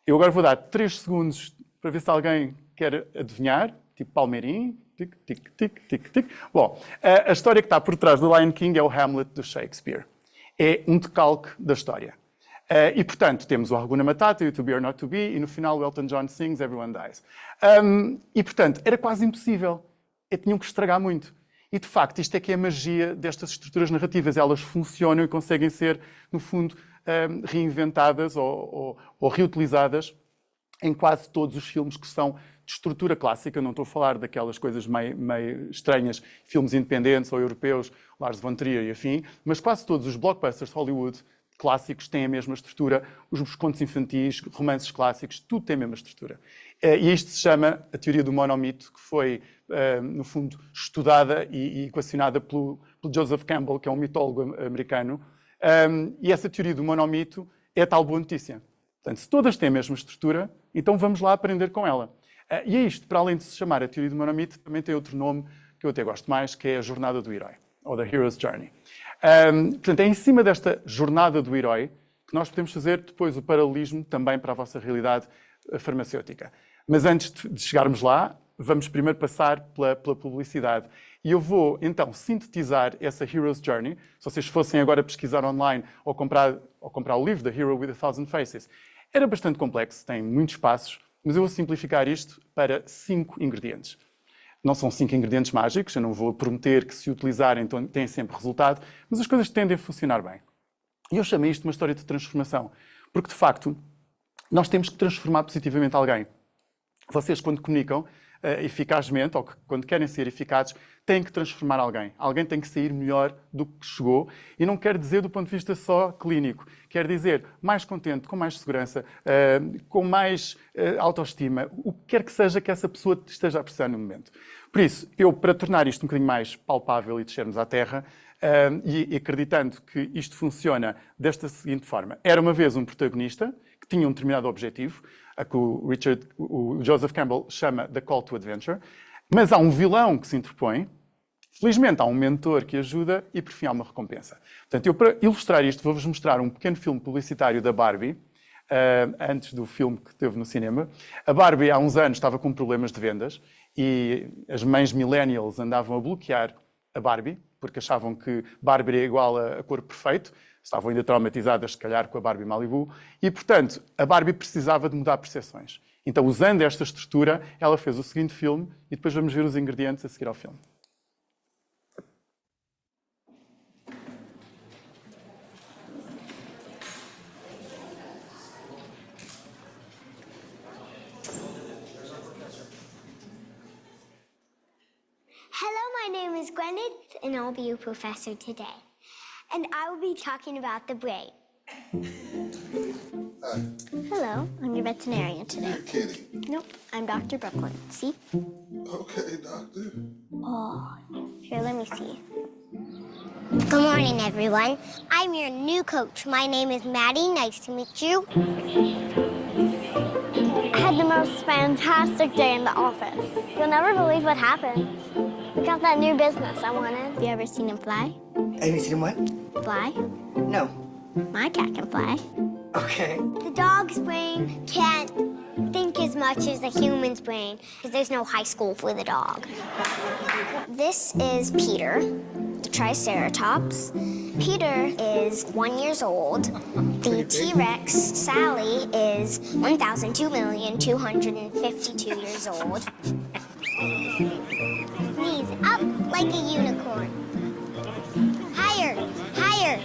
Eu agora vou dar 3 segundos para ver se alguém quer adivinhar, tipo Palmeirim. Tic, tic, tic, tic, tic. Bom, a história que está por trás do Lion King é o Hamlet do Shakespeare. É um decalque da história. E, portanto, temos o Hakuna Matata e o To Be or Not To Be, e no final o Elton John sings Everyone Dies. E, portanto, era quase impossível. Tinham que estragar muito. E, de facto, isto é que é a magia destas estruturas narrativas. Elas funcionam e conseguem ser, no fundo, reinventadas ou reutilizadas em quase todos os filmes que são de estrutura clássica, não estou a falar daquelas coisas meio estranhas, filmes independentes ou europeus, Lars von Trier e afim, mas quase todos os blockbusters de Hollywood clássicos têm a mesma estrutura, os contos infantis, romances clássicos, tudo tem a mesma estrutura. E isto se chama a teoria do monomito, que foi, no fundo, estudada e equacionada pelo Joseph Campbell, que é um mitólogo americano. E essa teoria do monomito é a tal boa notícia. Portanto, se todas têm a mesma estrutura, então vamos lá aprender com ela. E é isto, para além de se chamar a teoria do monomito, também tem outro nome que eu até gosto mais, que é a jornada do herói, ou The Hero's Journey. Portanto, é em cima desta jornada do herói que nós podemos fazer depois o paralelismo também para a vossa realidade farmacêutica. Mas antes de chegarmos lá, vamos primeiro passar pela publicidade. E eu vou, então, sintetizar essa Hero's Journey. Se vocês fossem agora pesquisar online ou comprar o livro The Hero with a Thousand Faces, era bastante complexo, tem muitos passos, mas eu vou simplificar isto para 5 ingredientes. Não são 5 ingredientes mágicos, eu não vou prometer que se utilizarem têm sempre resultado, mas as coisas tendem a funcionar bem. E eu chamei isto de uma história de transformação, porque, de facto, nós temos que transformar positivamente alguém. Vocês, quando comunicam eficazmente, ou quando querem ser eficazes, têm que transformar alguém. Alguém tem que sair melhor do que chegou, e não quer dizer do ponto de vista só clínico. Quer dizer mais contente, com mais segurança, com mais autoestima, o que quer que seja que essa pessoa esteja a precisar no momento. Por isso, para tornar isto um bocadinho mais palpável e descermos à terra, e acreditando que isto funciona desta seguinte forma. Era uma vez um protagonista que tinha um determinado objetivo, a que o Joseph Campbell chama The Call to Adventure, mas há um vilão que se interpõe, felizmente há um mentor que ajuda e, por fim, há uma recompensa. Portanto, eu, para ilustrar isto, vou-vos mostrar um pequeno filme publicitário da Barbie, antes do filme que teve no cinema. A Barbie, há uns anos, estava com problemas de vendas e as mães millennials andavam a bloquear a Barbie, porque achavam que Barbie é igual a Corpo Perfeito, estavam ainda traumatizadas, se calhar, com a Barbie Malibu, e, portanto, a Barbie precisava de mudar percepções. Então, usando esta estrutura, ela fez o seguinte filme, e depois vamos ver os ingredientes a seguir ao filme. Hello, my name is Gwyneth, and I'll be your professor today. And I will be talking about the brain. Hi. Hello, I'm your veterinarian today. You're kidding. Nope, I'm Dr. Brooklyn. See? Okay, doctor. Oh, here, let me see. Good morning, everyone. I'm your new coach. My name is Maddie. Nice to meet you. I had the most fantastic day in the office. You'll never believe what happened. We got that new business I wanted. Have you ever seen him fly? Have you seen him what? Fly? No. My cat can fly. Okay. The dog's brain can't think as much as the human's brain because there's no high school for the dog. This is Peter, the Triceratops. Peter is 1 year old. The T-Rex, Sally, is 1,002,252 years old. Knees up like a unicorn. Higher, higher.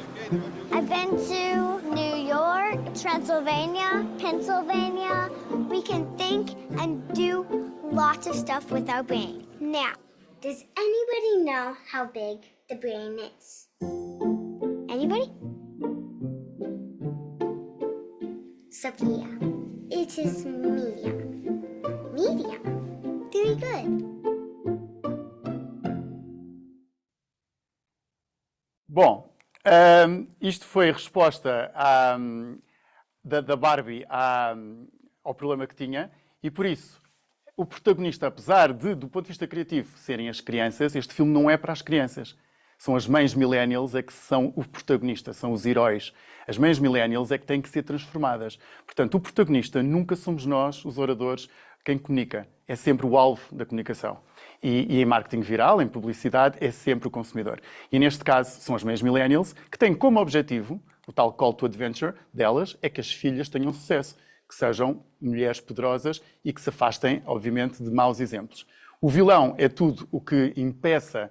I've been to New York, Transylvania, Pennsylvania. We can think and do lots of stuff with our brain. Now, does anybody know how big the brain is? Anybody? Sophia. It is medium. Medium. Very good. Bom, isto foi a resposta da Barbie ao problema que tinha, e por isso o protagonista, apesar de, do ponto de vista criativo, serem as crianças, este filme não é para as crianças. São as mães millennials é que são o protagonista, são os heróis. As mães millennials é que têm que ser transformadas. Portanto, o protagonista nunca somos nós, os oradores, quem comunica. É sempre o alvo da comunicação. E em marketing viral, em publicidade, é sempre o consumidor. E neste caso, são as mães millennials que têm como objetivo, o tal call to adventure delas, é que as filhas tenham sucesso, que sejam mulheres poderosas e que se afastem, obviamente, de maus exemplos. O vilão é tudo o que impeça,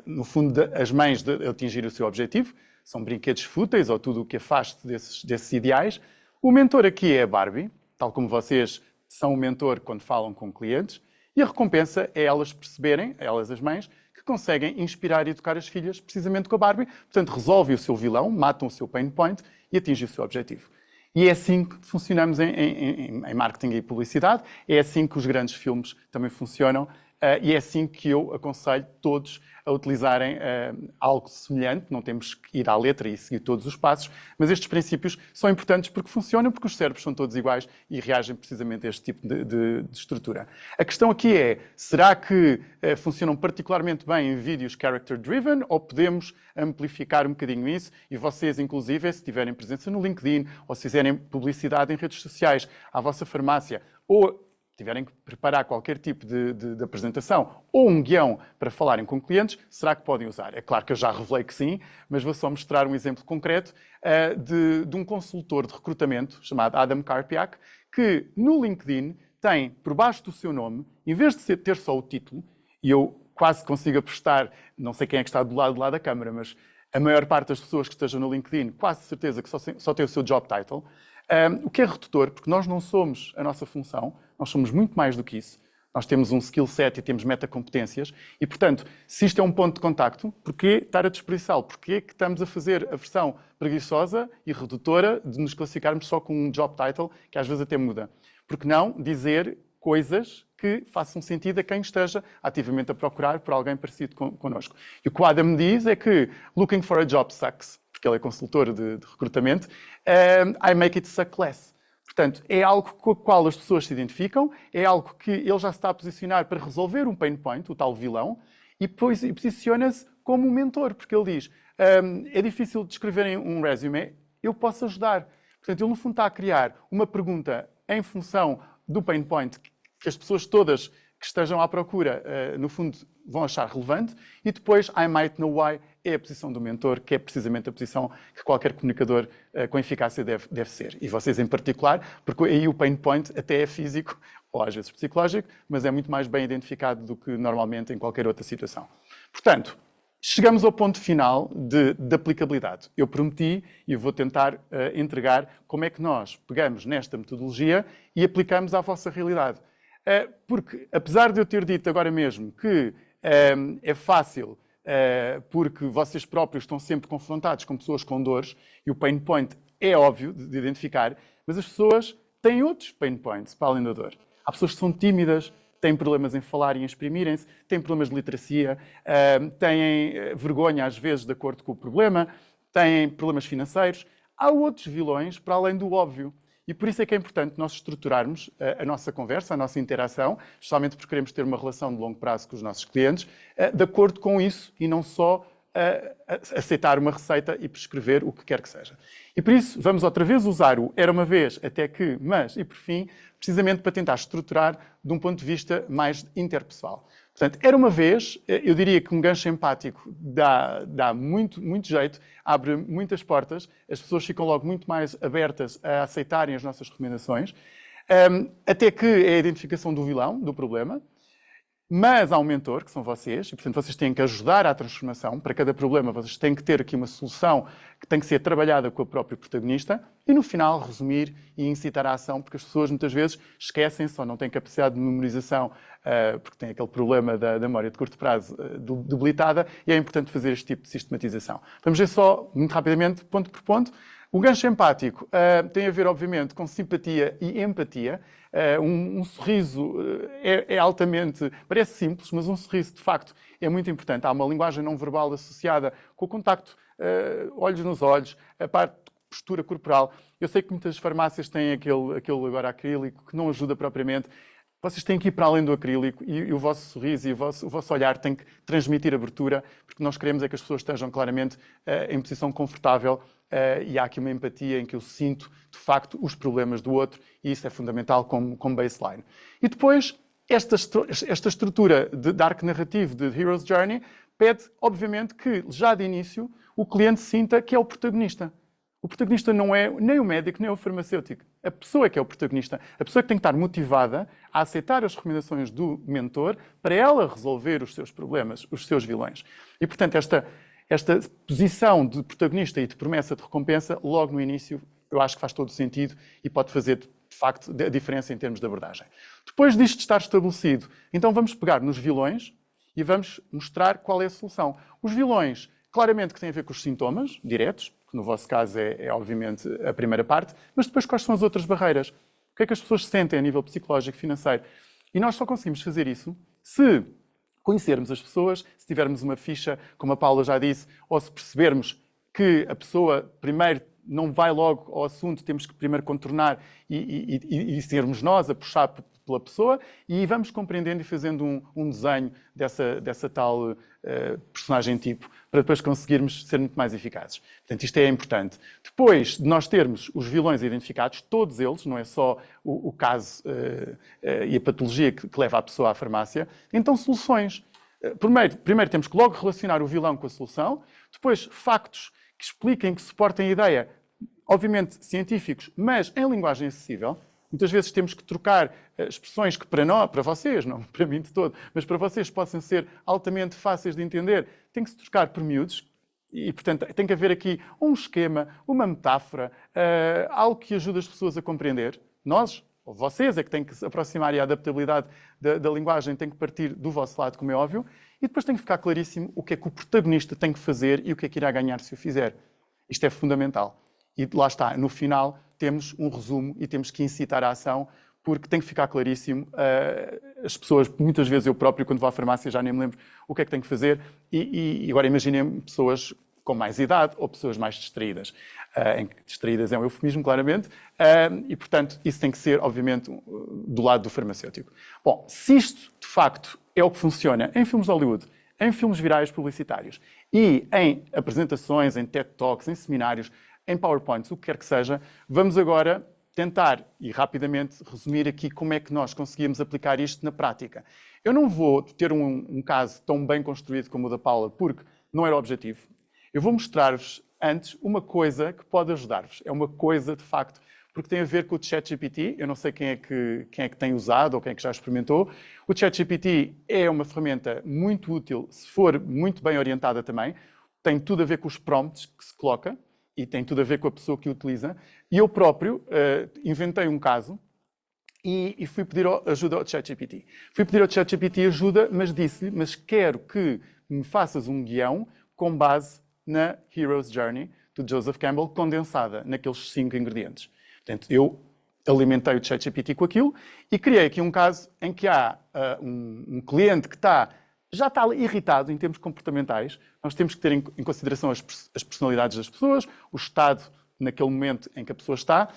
no fundo, as mães de atingir o seu objetivo. São brinquedos fúteis ou tudo o que afaste desses ideais. O mentor aqui é a Barbie, tal como vocês são o mentor quando falam com clientes, e a recompensa é elas perceberem, elas as mães, que conseguem inspirar e educar as filhas precisamente com a Barbie. Portanto, resolvem o seu vilão, matam o seu pain point e atingem o seu objetivo. E é assim que funcionamos em marketing e publicidade, é assim que os grandes filmes também funcionam, e é assim que eu aconselho todos a utilizarem algo semelhante. Não temos que ir à letra e seguir todos os passos, mas estes princípios são importantes porque funcionam, porque os cérebros são todos iguais e reagem precisamente a este tipo de estrutura. A questão aqui é, será que funcionam particularmente bem em vídeos character-driven ou podemos amplificar um bocadinho isso? E vocês, inclusive, se tiverem presença no LinkedIn ou se fizerem publicidade em redes sociais à vossa farmácia ou tiverem que preparar qualquer tipo de apresentação ou um guião para falarem com clientes, será que podem usar? É claro que eu já revelei que sim, mas vou só mostrar um exemplo concreto de um consultor de recrutamento chamado Adam Karpiak, que no LinkedIn tem, por baixo do seu nome, em vez de ter só o título, e eu quase consigo apostar, não sei quem é que está do lado de lá da câmara, mas a maior parte das pessoas que estejam no LinkedIn, quase certeza que só tem o seu job title, o que é redutor, porque nós não somos a nossa função, nós somos muito mais do que isso. Nós temos um skill set e temos metacompetências e, portanto, se isto é um ponto de contacto, porquê estar a desperdiçá-lo? Porquê que estamos a fazer a versão preguiçosa e redutora de nos classificarmos só com um job title, que às vezes até muda? Porque não dizer coisas que façam sentido a quem esteja ativamente a procurar por alguém parecido connosco? E o que o Adam me diz é que looking for a job sucks, porque ele é consultor de recrutamento, I make it suck less. Portanto, é algo com o qual as pessoas se identificam, é algo que ele já se está a posicionar para resolver um pain point, o tal vilão, e depois posiciona-se como um mentor, porque ele diz, é difícil descreverem um resume, eu posso ajudar. Portanto, ele no fundo está a criar uma pergunta em função do pain point que as pessoas todas que estejam à procura, no fundo, vão achar relevante, e depois I might know why é a posição do mentor, que é precisamente a posição que qualquer comunicador com eficácia deve ser. E vocês em particular, porque aí o pain point até é físico, ou às vezes psicológico, mas é muito mais bem identificado do que normalmente em qualquer outra situação. Portanto, chegamos ao ponto final de aplicabilidade. Eu prometi e vou tentar entregar como é que nós pegamos nesta metodologia e aplicamos à vossa realidade. Porque, apesar de eu ter dito agora mesmo que é fácil, porque vocês próprios estão sempre confrontados com pessoas com dores, e o pain point é óbvio de identificar, mas as pessoas têm outros pain points para além da dor. Há pessoas que são tímidas, têm problemas em falar e em exprimirem-se, têm problemas de literacia, têm vergonha às vezes de acordo com o problema, têm problemas financeiros. Há outros vilões para além do óbvio. E por isso é que é importante nós estruturarmos a nossa conversa, a nossa interação, especialmente porque queremos ter uma relação de longo prazo com os nossos clientes, de acordo com isso e não só aceitar uma receita e prescrever o que quer que seja. E por isso vamos outra vez usar o era uma vez, até que, mas e por fim, precisamente para tentar estruturar de um ponto de vista mais interpessoal. Portanto, era uma vez, eu diria que um gancho empático dá muito jeito, abre muitas portas, as pessoas ficam logo muito mais abertas a aceitarem as nossas recomendações, até que é a identificação do vilão, do problema, mas há um mentor, que são vocês, e portanto vocês têm que ajudar à transformação. Para cada problema vocês têm que ter aqui uma solução que tem que ser trabalhada com o próprio protagonista e no final resumir e incitar a ação, porque as pessoas muitas vezes esquecem-se ou não têm capacidade de memorização, porque têm aquele problema da memória de curto prazo debilitada, e é importante fazer este tipo de sistematização. Vamos ver só, muito rapidamente, ponto por ponto. O gancho empático tem a ver, obviamente, com simpatia e empatia. Um sorriso é altamente... Parece simples, mas um sorriso, de facto, é muito importante. Há uma linguagem não verbal associada com o contacto, olhos nos olhos, a parte de postura corporal. Eu sei que muitas farmácias têm aquele agora acrílico que não ajuda propriamente. Vocês têm que ir para além do acrílico e o vosso sorriso e o vosso olhar tem que transmitir abertura, porque nós queremos é que as pessoas estejam claramente em posição confortável e há aqui uma empatia em que eu sinto, de facto, os problemas do outro e isso é fundamental como baseline. E depois, esta estrutura de arco narrativo de Hero's Journey pede, obviamente, que já de início o cliente sinta que é o protagonista. O protagonista não é nem o médico, nem o farmacêutico. A pessoa é que é o protagonista. A pessoa que tem que estar motivada a aceitar as recomendações do mentor para ela resolver os seus problemas, os seus vilões. E, portanto, esta posição de protagonista e de promessa de recompensa, logo no início, eu acho que faz todo o sentido e pode fazer, de facto, a diferença em termos de abordagem. Depois disto estar estabelecido, então vamos pegar nos vilões e vamos mostrar qual é a solução. Os vilões, claramente que têm a ver com os sintomas diretos, que no vosso caso é obviamente a primeira parte, mas depois quais são as outras barreiras? O que é que as pessoas sentem a nível psicológico, financeiro? E nós só conseguimos fazer isso se conhecermos as pessoas, se tivermos uma ficha, como a Paula já disse, ou se percebermos que a pessoa primeiro não vai logo ao assunto, temos que primeiro contornar e sermos nós a puxar pela pessoa, e vamos compreendendo e fazendo um desenho dessa tal personagem tipo, para depois conseguirmos ser muito mais eficazes. Portanto, isto é importante. Depois de nós termos os vilões identificados, todos eles, não é só o caso e a patologia que leva a pessoa à farmácia, então soluções. Primeiro temos que logo relacionar o vilão com a solução, depois factos que expliquem, que suportem a ideia, obviamente científicos, mas em linguagem acessível. Muitas vezes temos que trocar expressões que para vocês, não para mim de todo, mas para vocês possam ser altamente fáceis de entender, tem que se trocar por miúdos e, portanto, tem que haver aqui um esquema, uma metáfora, algo que ajude as pessoas a compreender. Nós, ou vocês, é que têm que se aproximar, e a adaptabilidade da linguagem tem que partir do vosso lado, como é óbvio, e depois tem que ficar claríssimo o que é que o protagonista tem que fazer e o que é que irá ganhar se o fizer. Isto é fundamental. E lá está, no final temos um resumo e temos que incitar a ação, porque tem que ficar claríssimo. As pessoas, muitas vezes eu próprio, quando vou à farmácia, já nem me lembro o que é que tenho que fazer. E agora imaginem pessoas com mais idade ou pessoas mais distraídas. Distraídas é um eufemismo, claramente. E, portanto, isso tem que ser, obviamente, do lado do farmacêutico. Bom, se isto, de facto, é o que funciona em filmes de Hollywood, em filmes virais publicitários e em apresentações, em TED Talks, em seminários, em PowerPoints, o que quer que seja, vamos agora tentar e rapidamente resumir aqui como é que nós conseguimos aplicar isto na prática. Eu não vou ter um caso tão bem construído como o da Paula, porque não era o objetivo. Eu vou mostrar-vos antes uma coisa que pode ajudar-vos. É uma coisa, de facto, porque tem a ver com o ChatGPT. Eu não sei quem é que tem usado ou quem é que já experimentou. O ChatGPT é uma ferramenta muito útil, se for muito bem orientada também. Tem tudo a ver com os prompts que se coloca e tem tudo a ver com a pessoa que o utiliza. E eu próprio inventei um caso e fui pedir ajuda ao ChatGPT. Fui pedir ao ChatGPT ajuda, mas disse-lhe, mas quero que me faças um guião com base na Hero's Journey, do Joseph Campbell, condensada naqueles 5 ingredientes. Portanto, eu alimentei o ChatGPT com aquilo e criei aqui um caso em que há um cliente que já está irritado em termos comportamentais. Nós temos que ter em consideração as personalidades das pessoas, o estado naquele momento em que a pessoa está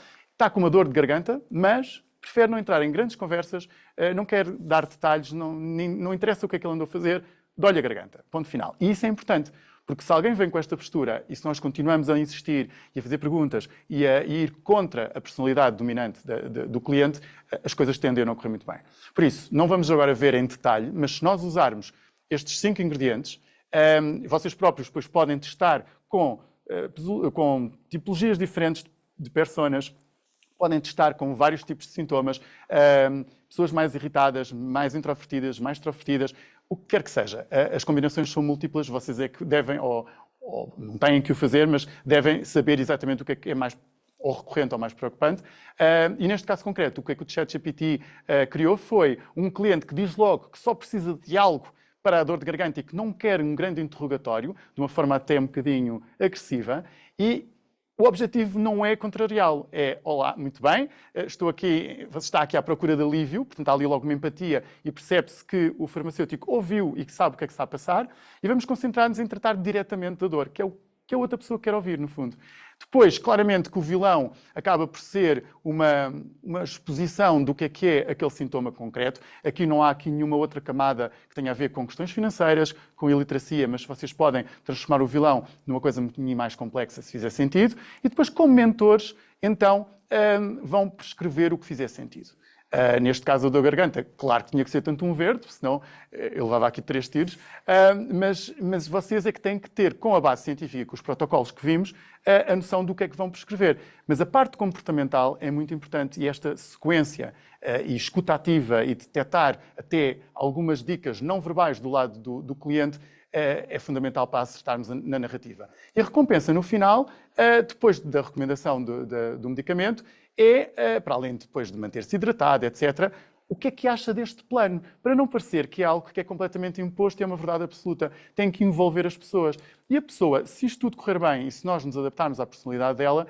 com uma dor de garganta, mas prefere não entrar em grandes conversas, não quer dar detalhes, não interessa o que é que ele andou a fazer, dói-lhe a garganta. Ponto final. E isso é importante, porque se alguém vem com esta postura e se nós continuamos a insistir e a fazer perguntas e a ir contra a personalidade dominante do cliente, as coisas tendem a não correr muito bem. Por isso, não vamos agora ver em detalhe, mas se nós usarmos estes 5 ingredientes, vocês próprios depois podem testar com tipologias diferentes de personas, podem testar com vários tipos de sintomas, pessoas mais irritadas, mais introvertidas, mais extrovertidas, o que quer que seja. As combinações são múltiplas, vocês é que devem, ou não têm que o fazer, mas devem saber exatamente o que é mais ou recorrente ou mais preocupante. E neste caso concreto, o que é que o ChatGPT criou foi um cliente que diz logo que só precisa de algo para a dor de garganta e que não quer um grande interrogatório, de uma forma até um bocadinho agressiva, e o objetivo não é contrariá-lo. É, olá, muito bem, estou aqui, você está aqui à procura de alívio, portanto há ali logo uma empatia e percebe-se que o farmacêutico ouviu e que sabe o que é que está a passar, e vamos concentrar-nos em tratar diretamente da dor, que é o que a outra pessoa quer ouvir, no fundo. Depois, claramente que o vilão acaba por ser uma exposição do que é aquele sintoma concreto. Aqui não há nenhuma outra camada que tenha a ver com questões financeiras, com iliteracia, mas vocês podem transformar o vilão numa coisa muito mais complexa, se fizer sentido. E depois, como mentores, então, vão prescrever o que fizer sentido. Neste caso, a dor de garganta, claro que tinha que ser tanto um verde, senão eu levava aqui 3 tiros, mas vocês é que têm que ter, com a base científica, com os protocolos que vimos, a noção do que é que vão prescrever. Mas a parte comportamental é muito importante e esta sequência e escuta ativa e detectar até algumas dicas não verbais do lado do cliente é fundamental para acertarmos na narrativa. E a recompensa, no final, depois da recomendação do medicamento, para além depois de manter-se hidratado, etc., o que é que acha deste plano? Para não parecer que é algo que é completamente imposto e é uma verdade absoluta. Tem que envolver as pessoas. E a pessoa, se isto tudo correr bem e se nós nos adaptarmos à personalidade dela,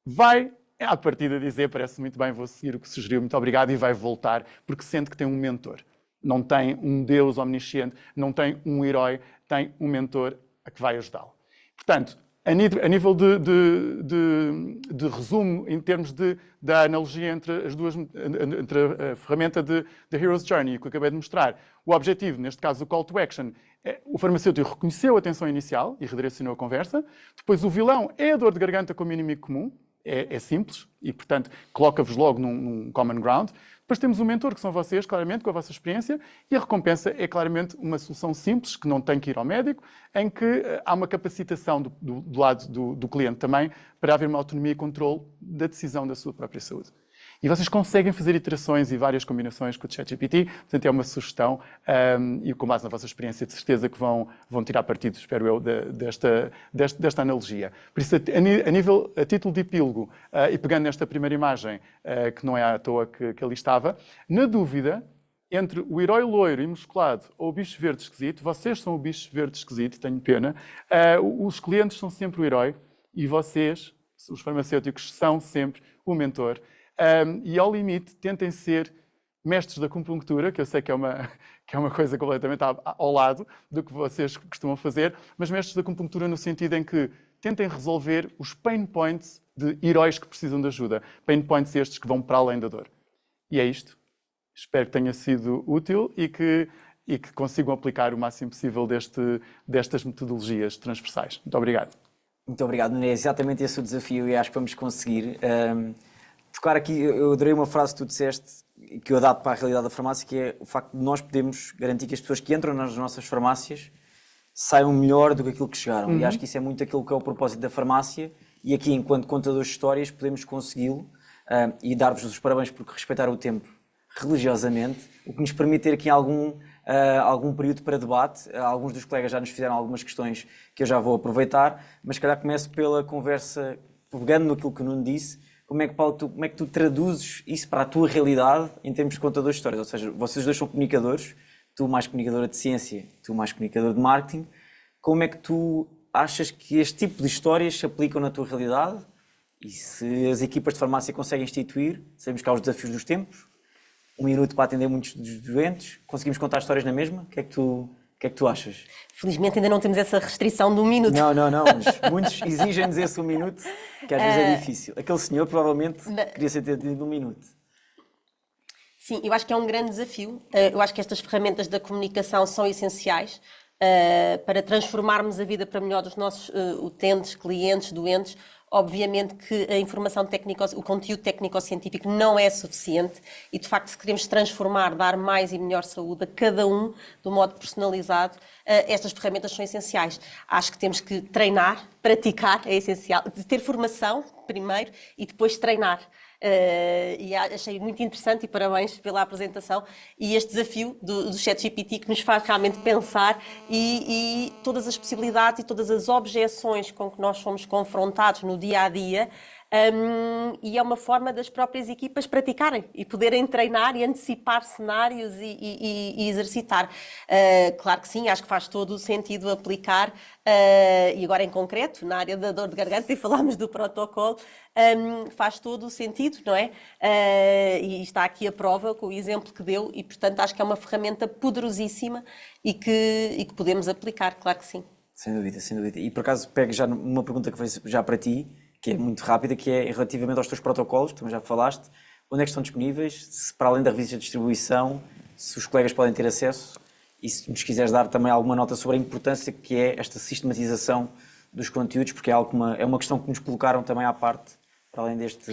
vai, à partida, dizer, parece muito bem, vou seguir o que sugeriu, muito obrigado, e vai voltar, porque sente que tem um mentor. Não tem um Deus omnisciente, não tem um herói, tem um mentor a que vai ajudá-lo. Portanto, a nível de resumo, em termos da analogia entre as duas, entre a ferramenta de Hero's Journey, que eu acabei de mostrar, o objetivo, neste caso o call to action, o farmacêutico reconheceu a tensão inicial e redirecionou a conversa. Depois o vilão é a dor de garganta como inimigo comum, é simples e, portanto, coloca-vos logo num common ground. Depois temos o mentor, que são vocês, claramente, com a vossa experiência, e a recompensa é claramente uma solução simples, que não tem que ir ao médico, em que há uma capacitação do lado do cliente também, para haver uma autonomia e controle da decisão da sua própria saúde. E vocês conseguem fazer iterações e várias combinações com o ChatGPT, portanto é uma sugestão e com base na vossa experiência de certeza que vão tirar partido, espero eu, desta analogia. Por isso, a título de epílogo, e pegando nesta primeira imagem, que não é à toa que ali estava, na dúvida entre o herói loiro e musculado ou o bicho verde esquisito, vocês são o bicho verde esquisito, tenho pena, os clientes são sempre o herói e vocês, os farmacêuticos, são sempre o mentor. E ao limite, tentem ser mestres da acupuntura, que eu sei que é uma coisa completamente ao lado do que vocês costumam fazer, mas mestres da acupuntura no sentido em que tentem resolver os pain points de heróis que precisam de ajuda. Pain points estes que vão para além da dor. E é isto. Espero que tenha sido útil e que consigam aplicar o máximo possível destas metodologias transversais. Muito obrigado. Muito obrigado, Nuno. É exatamente esse o desafio e acho que vamos conseguir. Tocar aqui, eu adorei uma frase que tu disseste, que eu adapto para a realidade da farmácia, que é o facto de nós podemos garantir que as pessoas que entram nas nossas farmácias saiam melhor do que aquilo que chegaram. E acho que isso é muito aquilo que é o propósito da farmácia e aqui, enquanto contadores de histórias, podemos consegui-lo e dar-vos os parabéns por respeitar o tempo religiosamente, o que nos permite ter aqui algum período para debate. Alguns dos colegas já nos fizeram algumas questões que eu já vou aproveitar, mas se calhar começo pela conversa, pegando naquilo que o Nuno disse. Como é que tu traduzes isso para a tua realidade em termos de contadores de histórias? Ou seja, vocês dois são comunicadores, tu mais comunicadora de ciência, tu mais comunicador de marketing. Como é que tu achas que este tipo de histórias se aplicam na tua realidade? E se as equipas de farmácia conseguem instituir, sabemos que há os desafios dos tempos, 1 minuto para atender muitos dos doentes, conseguimos contar histórias na mesma? O que é que tu achas? Felizmente ainda não temos essa restrição de 1 minuto. Não, mas muitos exigem-nos esse 1 minuto, que às vezes é difícil. Aquele senhor provavelmente queria ser tido 1 minuto. Sim, eu acho que é um grande desafio. Eu acho que estas ferramentas da comunicação são essenciais para transformarmos a vida para melhor dos nossos utentes, clientes, doentes. Obviamente que a informação técnica, o conteúdo técnico-científico não é suficiente e, de facto, se queremos transformar, dar mais e melhor saúde a cada um de um modo personalizado, estas ferramentas são essenciais. Acho que temos que treinar, praticar, é essencial, de ter formação primeiro e depois treinar. E achei muito interessante e parabéns pela apresentação e este desafio do ChatGPT que nos faz realmente pensar e todas as possibilidades e todas as objeções com que nós somos confrontados no dia-a-dia. E é uma forma das próprias equipas praticarem e poderem treinar e antecipar cenários e exercitar. Claro que sim, acho que faz todo o sentido aplicar, e agora em concreto, na área da dor de garganta, e falámos do protocolo, faz todo o sentido, não é? E está aqui a prova com o exemplo que deu e, portanto, acho que é uma ferramenta poderosíssima e que podemos aplicar, claro que sim. Sem dúvida, sem dúvida. E por acaso pego já numa pergunta que foi já para ti, que é muito rápida, que é relativamente aos teus protocolos, também já falaste, onde é que estão disponíveis, se para além da revista de distribuição, se os colegas podem ter acesso e se nos quiseres dar também alguma nota sobre a importância que é esta sistematização dos conteúdos, porque é uma questão que nos colocaram também à parte, para além destes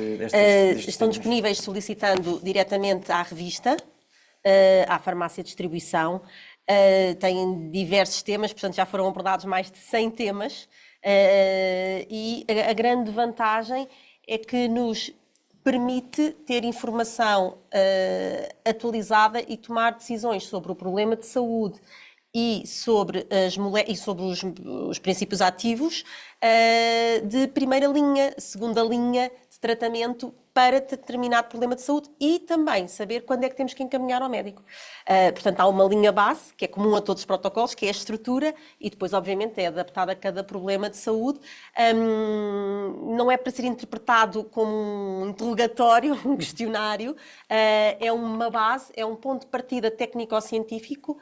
estão temas. disponíveis solicitando diretamente à revista, à farmácia de distribuição, têm diversos temas, portanto já foram abordados mais de 100 temas, e a grande vantagem é que nos permite ter informação atualizada e tomar decisões sobre o problema de saúde e sobre os princípios ativos de primeira linha, segunda linha de tratamento para determinado problema de saúde e também saber quando é que temos que encaminhar ao médico. Portanto, há uma linha base, que é comum a todos os protocolos, que é a estrutura, e depois, obviamente, é adaptada a cada problema de saúde. Não é para ser interpretado como um interrogatório, um questionário, é uma base, é um ponto de partida técnico-científico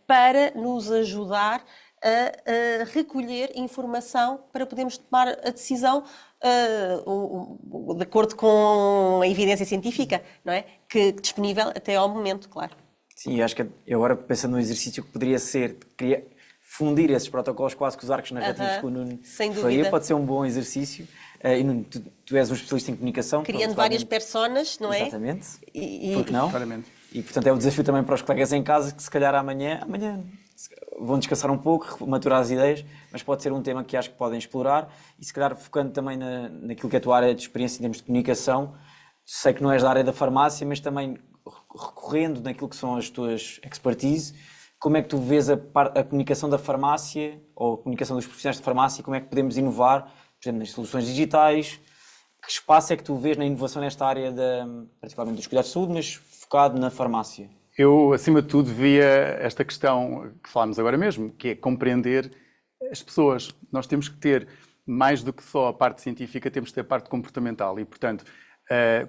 para nos ajudar a recolher informação para podermos tomar a decisão de acordo com a evidência científica, não é? Que disponível até ao momento, claro. Sim, acho que eu agora pensando no exercício que poderia ser, fundir esses protocolos quase com os arcos narrativos que o Nuno sem faria, dúvida. pode ser um bom exercício. E Nuno, tu és um especialista em comunicação. Criando várias personas, não é? Exatamente. E Porque não? Claramente. E portanto é um desafio também para os colegas em casa que se calhar amanhã vão descansar um pouco, maturar as ideias, mas pode ser um tema que acho que podem explorar e se calhar focando também naquilo que é a tua área de experiência em termos de comunicação. Sei que não és da área da farmácia, mas também recorrendo naquilo que são as tuas expertise, como é que tu vês a comunicação da farmácia ou a comunicação dos profissionais de farmácia, como é que podemos inovar, por exemplo, nas soluções digitais? Que espaço é que tu vês na inovação nesta área, particularmente dos cuidados de saúde, mas focado na farmácia? Eu, acima de tudo, via esta questão que falámos agora mesmo, que é compreender as pessoas. Nós temos que ter, mais do que só a parte científica, temos que ter a parte comportamental e, portanto,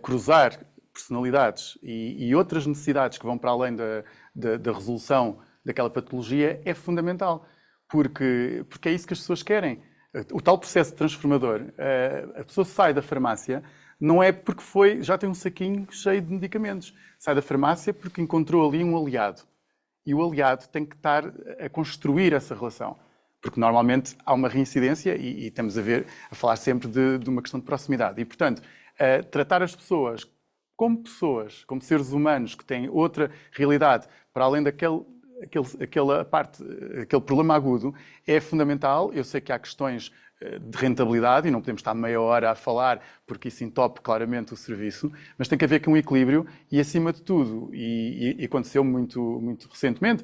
cruzar personalidades e outras necessidades que vão para além da resolução daquela patologia é fundamental, porque é isso que as pessoas querem. O tal processo transformador, a pessoa sai da farmácia, não é porque já tem um saquinho cheio de medicamentos. Sai da farmácia porque encontrou ali um aliado. E o aliado tem que estar a construir essa relação. Porque normalmente há uma reincidência e estamos a falar sempre de uma questão de proximidade. E, portanto, tratar as pessoas, como seres humanos que têm outra realidade, para além daquele problema agudo, é fundamental. Eu sei que há questões de rentabilidade e não podemos estar meia hora a falar porque isso entope claramente o serviço, mas tem que haver aqui um equilíbrio e, acima de tudo, e aconteceu muito, muito recentemente,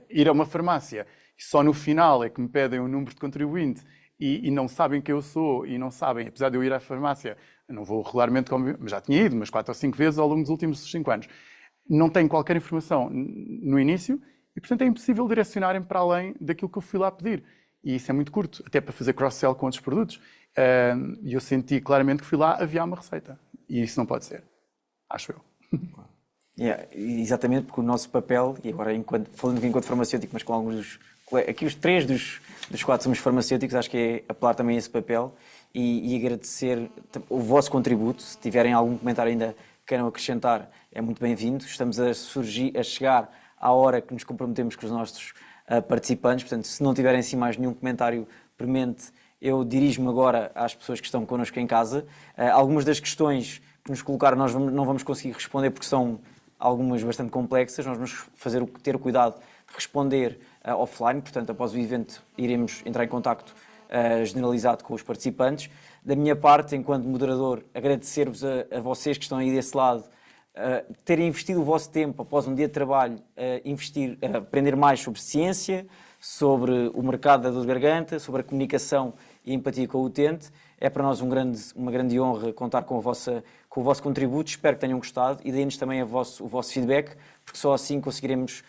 ir a uma farmácia e só no final é que me pedem o número de contribuinte e não sabem quem eu sou e não sabem, apesar de eu ir à farmácia, eu não vou regularmente, mas já tinha ido umas 4 ou 5 vezes ao longo dos últimos 5 anos, não tenho qualquer informação no início e, portanto, é impossível direcionarem para além daquilo que eu fui lá pedir. E isso é muito curto, até para fazer cross-sell com outros produtos. E eu senti claramente que fui lá, havia uma receita. E isso não pode ser, acho eu. Exatamente, porque o nosso papel, e agora falando enquanto farmacêutico, mas com alguns aqui os 3 dos 4 somos farmacêuticos, acho que é apelar também a esse papel e agradecer o vosso contributo. Se tiverem algum comentário ainda que queiram acrescentar, é muito bem-vindo. Estamos a chegar à hora que nos comprometemos com os nossos participantes, portanto, se não tiverem assim mais nenhum comentário premente, eu dirijo-me agora às pessoas que estão connosco em casa. Algumas das questões que nos colocaram nós não vamos conseguir responder porque são algumas bastante complexas, nós vamos ter o cuidado de responder offline, portanto, após o evento iremos entrar em contacto generalizado com os participantes. Da minha parte, enquanto moderador, agradecer-vos a vocês que estão aí desse lado, terem investido o vosso tempo após um dia de trabalho, aprender mais sobre ciência, sobre o mercado da dor de garganta, sobre a comunicação e a empatia com o utente. É para nós uma grande honra contar com o vosso contributo. Espero que tenham gostado e deem-nos também o vosso feedback, porque só assim conseguiremos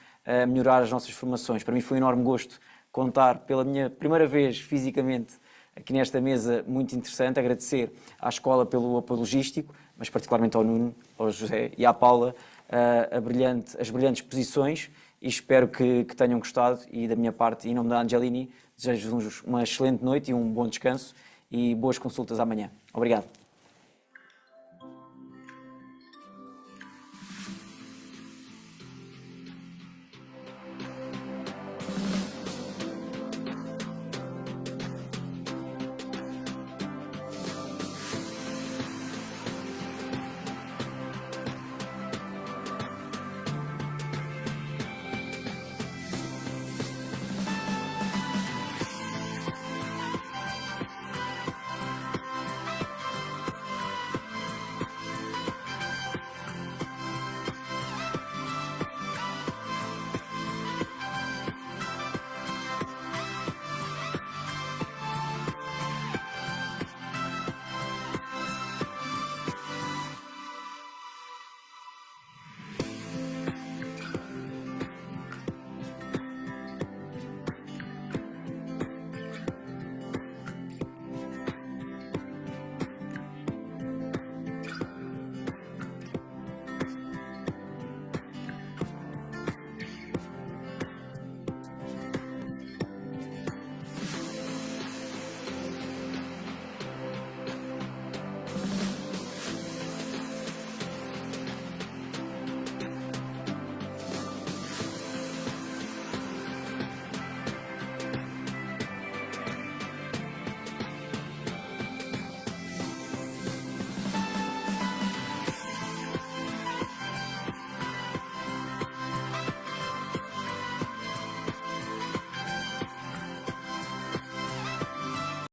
melhorar as nossas formações. Para mim foi um enorme gosto contar pela minha primeira vez fisicamente aqui nesta mesa muito interessante, agradecer à escola pelo apoio logístico, mas particularmente ao Nuno, ao José e à Paula, as brilhantes exposições e espero que tenham gostado e da minha parte, em nome da Angelini, desejo-vos uma excelente noite e um bom descanso e boas consultas amanhã. Obrigado.